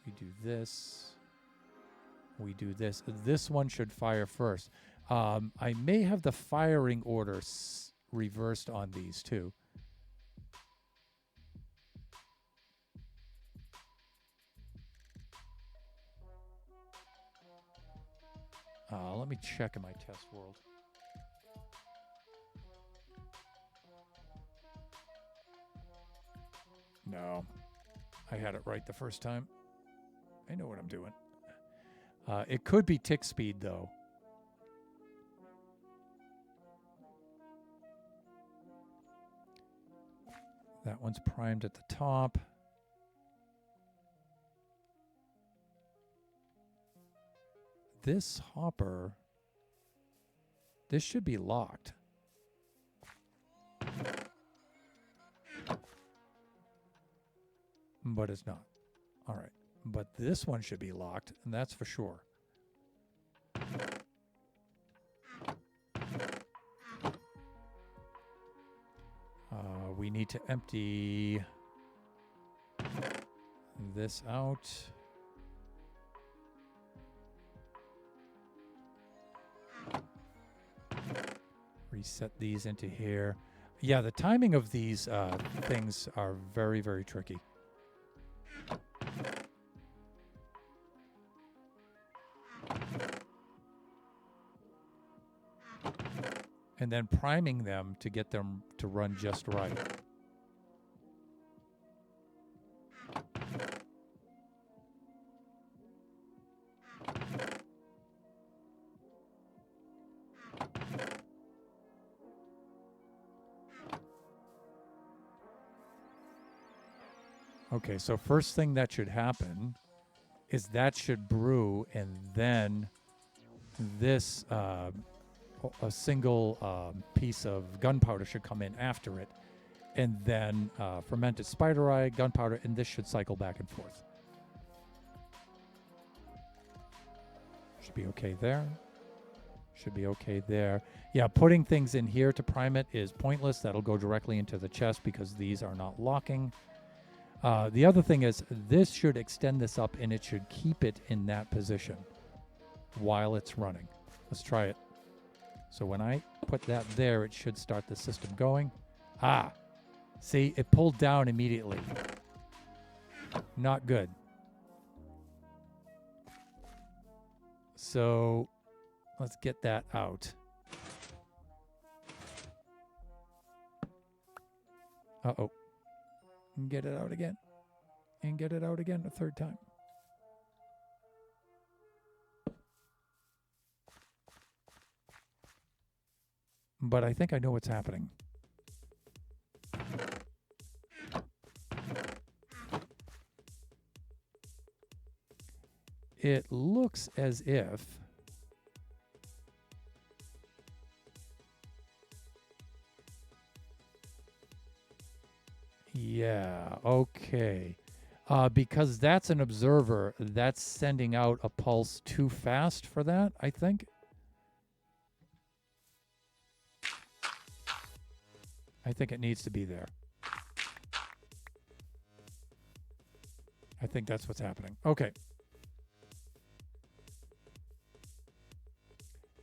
We do this. We do this. This one should fire first. I may have the firing order reversed on these too. Let me check in my test world. No, I had it right the first time. I know what I'm doing. It could be tick speed, though. That one's primed at the top. This hopper, this should be locked. But it's not. All right. But this one should be locked, and that's for sure. We need to empty this out. Reset these into here. Yeah, the timing of these things are very, very tricky. And then priming them to get them to run just right. Okay, so first thing that should happen is that should brew, and then this a single piece of gunpowder should come in after it, and then fermented spider eye, gunpowder, and this should cycle back and forth. Should be okay there. Should be okay there. Yeah, putting things in here to prime it is pointless. That'll go directly into the chest because these are not locking. The other thing is this should extend this up, and it should keep it in that position while it's running. Let's try it. So when I put that there, it should start the system going. Ah, see, it pulled down immediately. Not good. So let's get that out. Uh-oh. And get it out again. And get it out again a third time. But I think I know what's happening. It looks as if yeah, okay. Because that's an observer, that's sending out a pulse too fast for that, I think. I think it needs to be there. I think that's what's happening. Okay.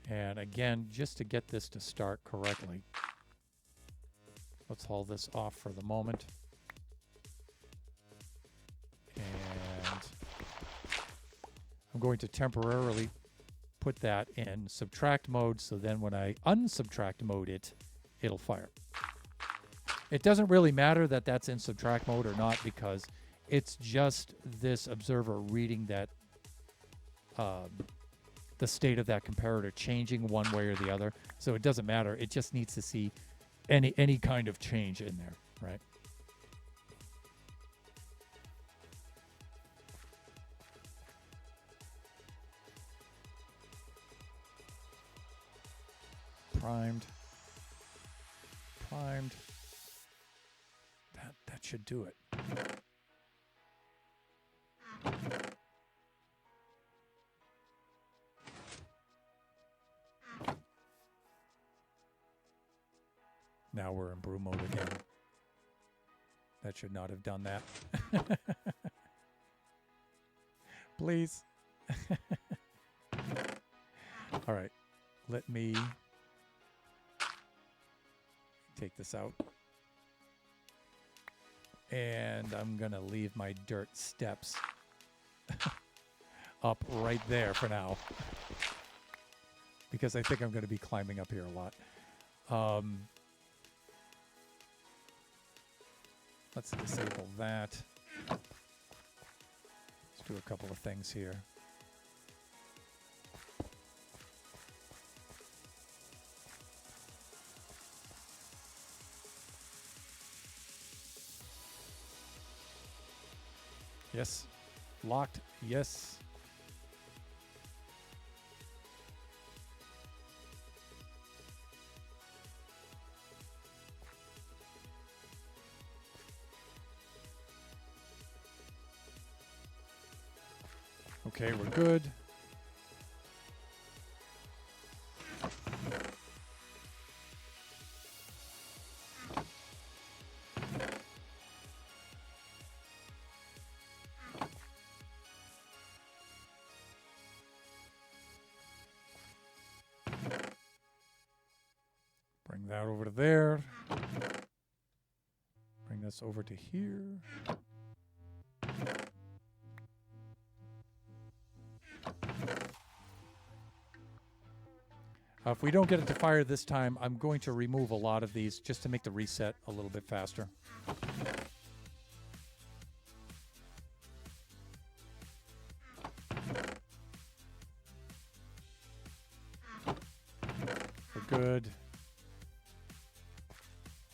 And again, just to get this to start correctly, let's haul this off for the moment. And I'm going to temporarily put that in subtract mode, so then when I unsubtract mode it, it'll fire. It doesn't really matter that that's in subtract mode or not, because it's just this observer reading that the state of that comparator changing one way or the other. So it doesn't matter. It just needs to see any kind of change in there, right? Primed. That should do it. Now we're in brew mode again. That should not have done that. Please. All right. Let me take this out. And I'm going to leave my dirt steps up right there for now. Because I think I'm going to be climbing up here a lot. Let's disable that. Let's do a couple of things here. Yes. Locked. Yes. Okay, we're good. Bring that over to there. Bring this over to here. If we don't get it to fire this time, I'm going to remove a lot of these just to make the reset a little bit faster. We're good.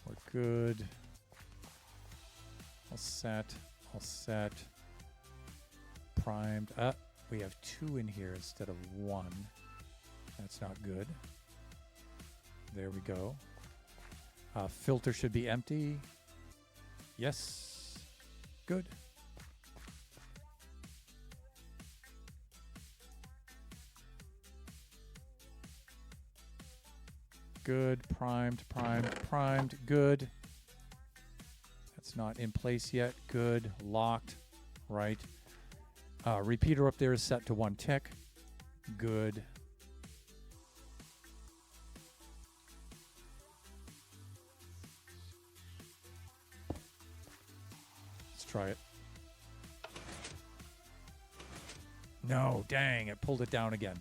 We're good. All set. All set. Primed. We have 2 in here instead of 1. That's not good. There we go. Filter should be empty. Yes. Good. Good. Primed, primed, primed. Good. That's not in place yet. Good. Locked. Right. Repeater up there is set to 1 tick. Good. Try it. No, dang, it pulled it down again.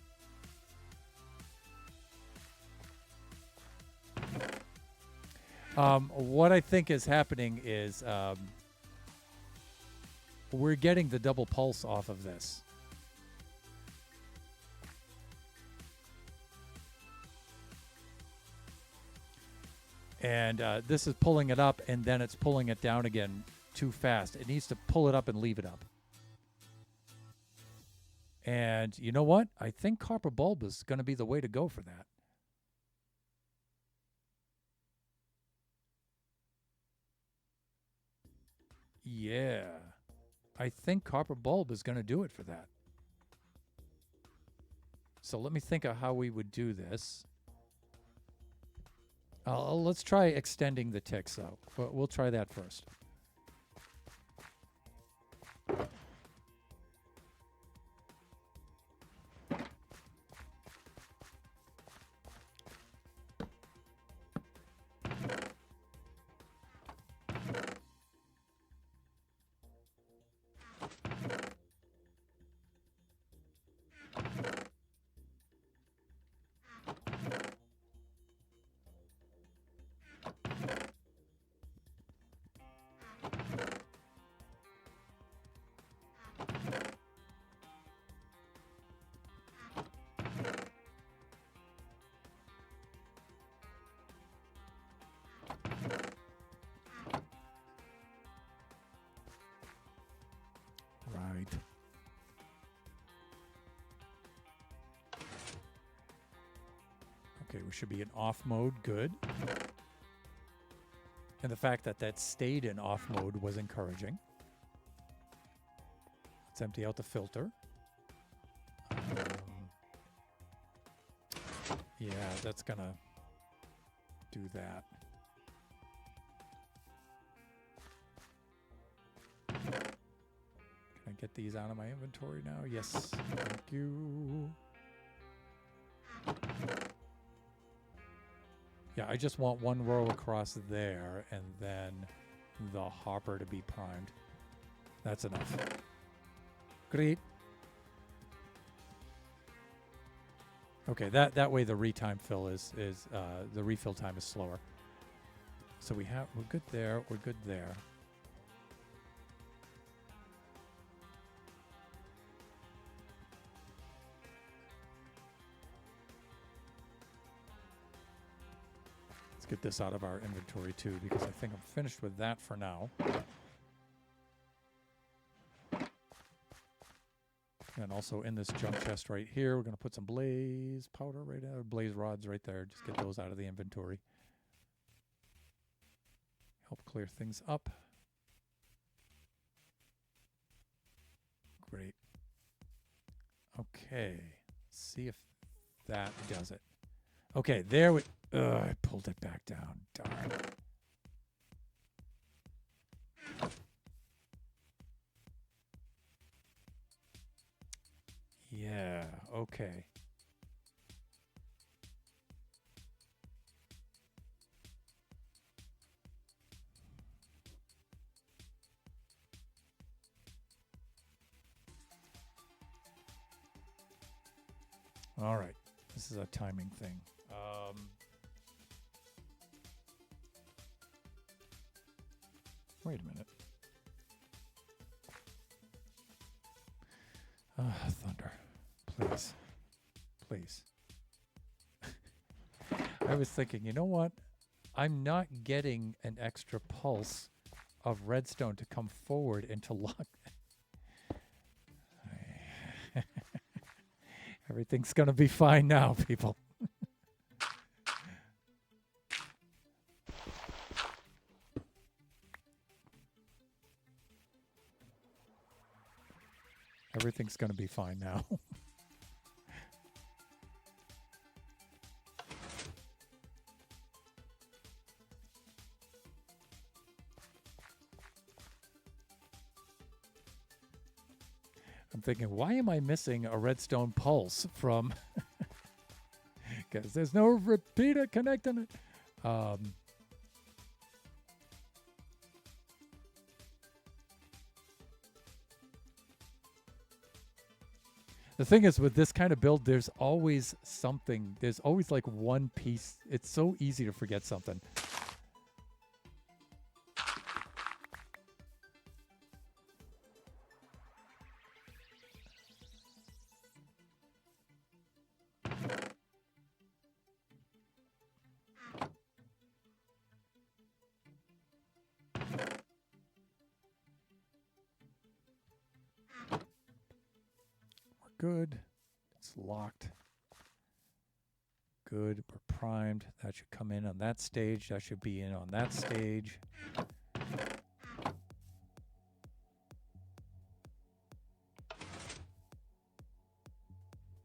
What I think is happening is we're getting the double pulse off of this. And this is pulling it up, and then it's pulling it down again too fast. It needs to pull it up and leave it up. And you know what? I think copper bulb is going to be the way to go for that. Yeah. I think copper bulb is going to do it for that. So let me think of how we would do this. Let's try extending the ticks, though. We'll try that first. right. Okay, we should be in off mode. Good. And the fact that that stayed in off mode was encouraging. Let's empty out the filter. Yeah, that's gonna do that. Can I get these out of my inventory now? Yes, thank you. Yeah, I just want one row across there and then the hopper to be primed. That's enough. Great. Okay, that way the retime fill is the refill time is slower. So we're good there, we're good there. Let's get this out of our inventory too, because I think I'm finished with that for now. And also in this junk chest right here, we're going to put some blaze powder right there, blaze rods right there. Just get those out of the inventory. Help clear things up. Great. Okay. Let's see if that does it. Okay, there we... I pulled it back down. Darn. Yeah, okay. All right. This is a timing thing. Wait a minute. Thunder. Please. Please. I was thinking, you know what? I'm not getting an extra pulse of redstone to come forward and to lock. Everything's going to be fine now, people. Everything's going to be fine now. I'm thinking, why am I missing a redstone pulse from... Because there's no repeater connecting it. The thing is, with this kind of build, there's always something. There's always like one piece. It's so easy to forget something. Good. It's locked. Good. We're primed. That should come in on that stage. That should be in on that stage.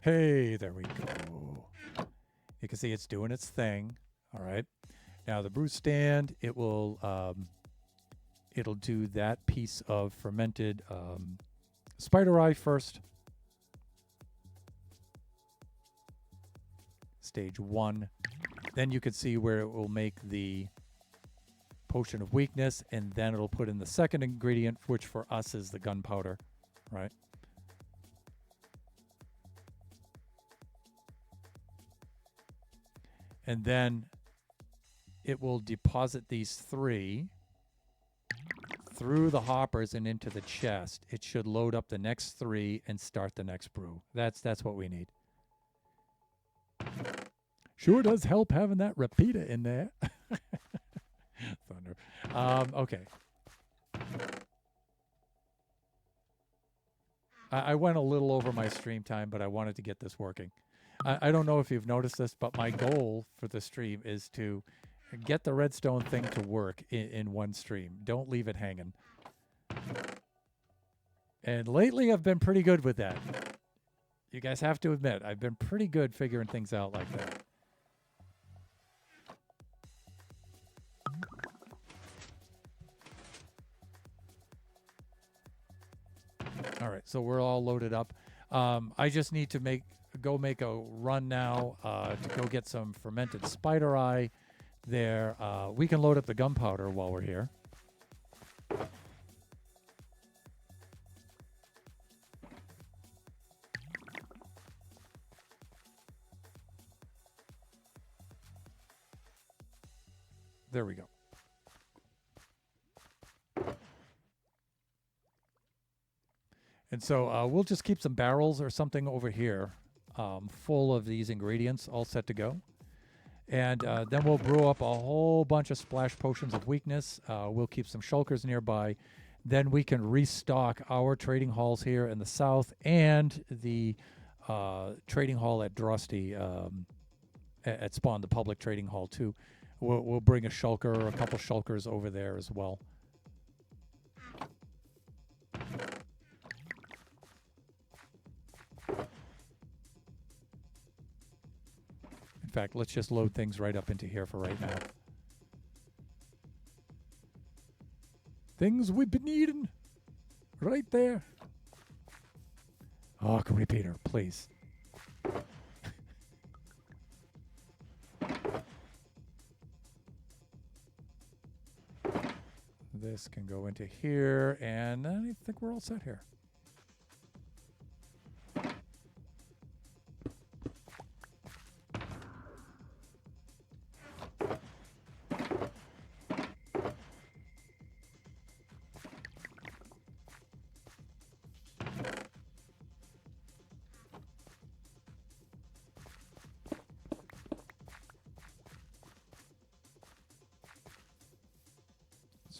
Hey, there we go. You can see it's doing its thing. All right. Now the brew stand, it will it'll do that piece of fermented spider eye first. Stage 1. Then you can see where it will make the potion of weakness, and then it'll put in the second ingredient, which for us is the gunpowder, right? And then it will deposit these 3 through the hoppers and into the chest. It should load up the next 3 and start the next brew. That's what we need. Sure does help having that repeater in there. Thunder. Okay. I went a little over my stream time, but I wanted to get this working. I don't know if you've noticed this, but my goal for the stream is to get the redstone thing to work in one stream. Don't leave it hanging. And lately, I've been pretty good with that. You guys have to admit, I've been pretty good figuring things out like that. All right, so we're all loaded up. I just need to go make a run now to go get some fermented spider eye there. We can load up the gunpowder while we're here. There we go. And so we'll just keep some barrels or something over here full of these ingredients all set to go. And then we'll brew up a whole bunch of splash potions of weakness. We'll keep some shulkers nearby. Then we can restock our trading halls here in the south and the trading hall at Drusty at Spawn, the public trading hall too. We'll bring a shulker or a couple shulkers over there as well. In fact, let's just load things right up into here for right now. Things we've been needing. Right there. Oh, repeater, please. This can go into here, and I think we're all set here.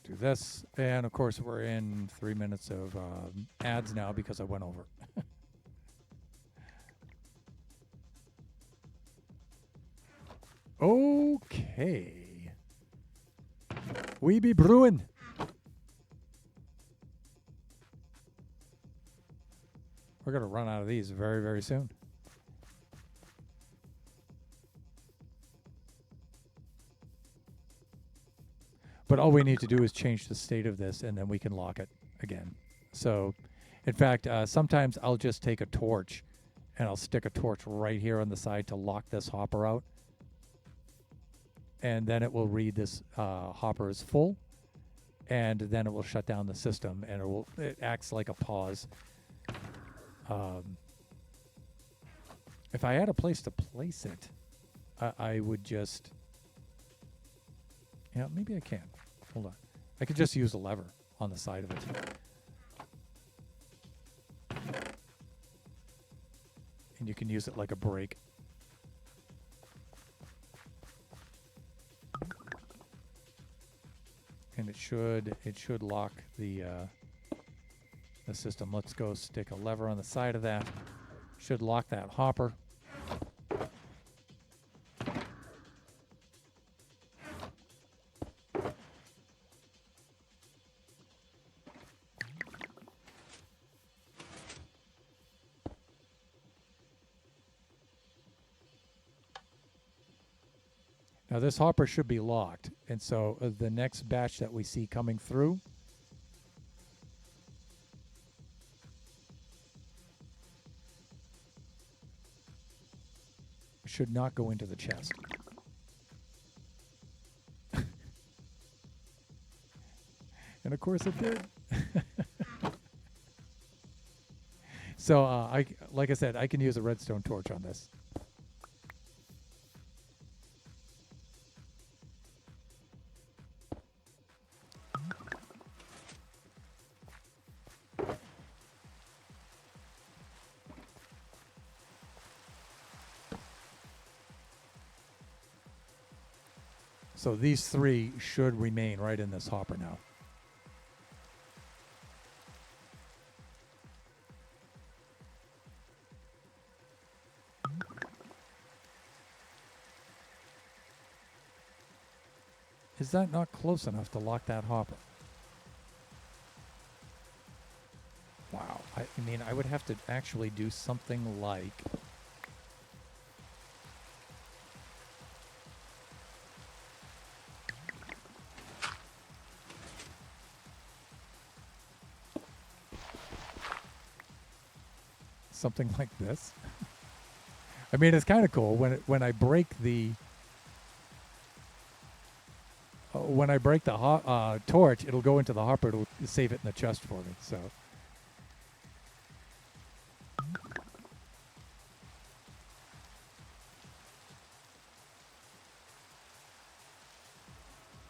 Do this, and of course we're in 3 minutes of ads now because I went over. Okay, we be brewing. We're gonna run out of these very, very soon. But all we need to do is change the state of this, and then we can lock it again. So, in fact, sometimes I'll just take a torch, and I'll stick a torch right here on the side to lock this hopper out. And then it will read this hopper is full, and then it will shut down the system, and it acts like a pause. If I had a place to place it, I would just... Yeah, maybe I can. Hold on. I could just use a lever on the side of it. And you can use it like a brake. And it should lock the system. Let's go stick a lever on the side of that. Should lock that hopper. Now this hopper should be locked, and so the next batch that we see coming through should not go into the chest. And of course it did. So like I said, I can use a redstone torch on this. So these three should remain right in this hopper now. Is that not close enough to lock that hopper? Wow. I mean, I would have to actually do something like... something like this. I mean, it's kind of cool when I break the torch, it'll go into the hopper. It'll save it in the chest for me. So.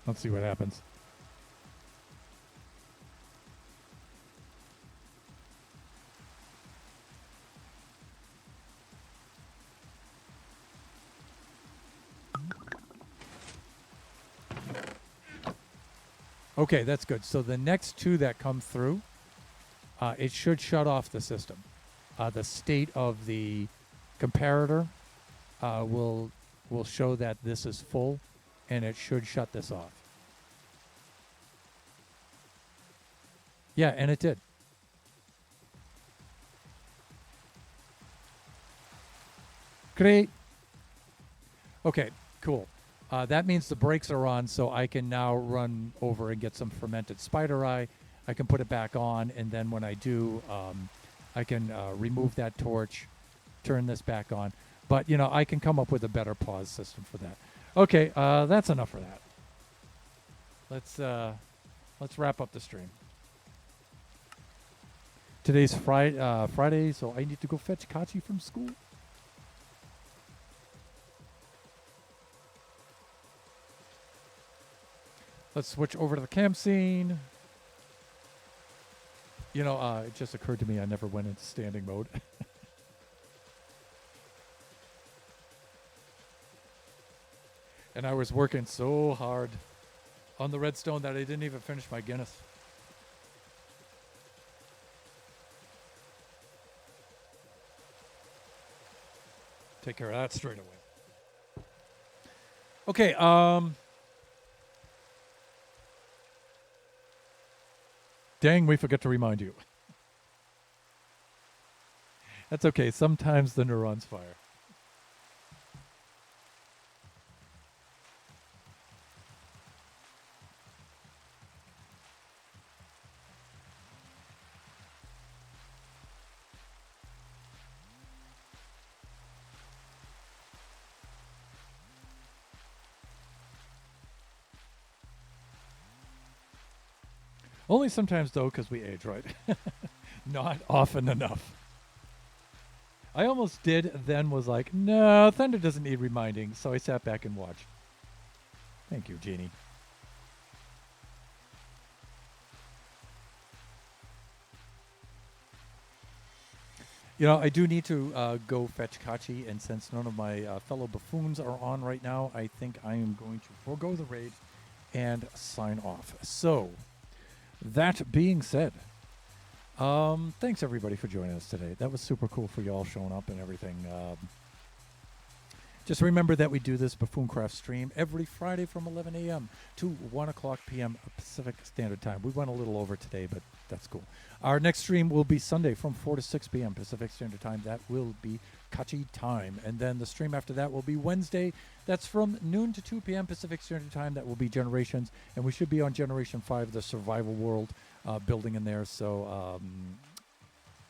Let's see what happens. Okay, that's good. So the next two that come through, it should shut off the system. The state of the comparator will show that this is full, and it should shut this off. Yeah, and it did. Great. Okay, cool. That means the brakes are on, so I can now run over and get some fermented spider eye. I can put it back on, and then when I do, I can remove that torch, turn this back on. But, you know, I can come up with a better pause system for that. Okay, that's enough for that. Let's wrap up the stream. Today's Friday, so I need to go fetch Kachi from school. Let's switch over to the camp scene. You know, it just occurred to me I never went into standing mode. And I was working so hard on the redstone that I didn't even finish my Guinness. Take care of that straight away. Okay, dang, we forget to remind you. That's okay. Sometimes the neurons fire. Only sometimes, though, because we age, right? Not often enough. I almost did, then was like, no, Thunder doesn't need reminding, so I sat back and watched. Thank you, Jeannie. You know, I do need to go fetch Kachi, and since none of my fellow buffoons are on right now, I think I am going to forego the raid and sign off. So... that being said, thanks everybody for joining us today. That was super cool for y'all showing up and everything. Just remember that we do this Buffooncraft stream every Friday from 11 a.m. to 1 o'clock p.m. Pacific Standard Time. We went a little over today, but that's cool. Our next stream will be Sunday from 4 to 6 p.m. Pacific Standard Time. That will be Kachi time. And then the stream after that will be Wednesday. That's from noon to 2 p.m. Pacific Standard Time. That will be Generations. And we should be on Generation 5, the survival world building in there. So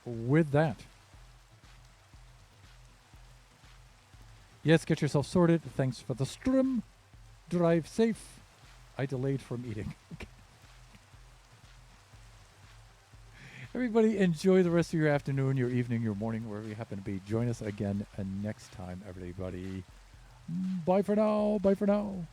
with that, yes, get yourself sorted. Thanks for the stream. Drive safe. I delayed from eating. Everybody, enjoy the rest of your afternoon, your evening, your morning, wherever you happen to be. Join us again next time, everybody. Bye for now. Bye for now.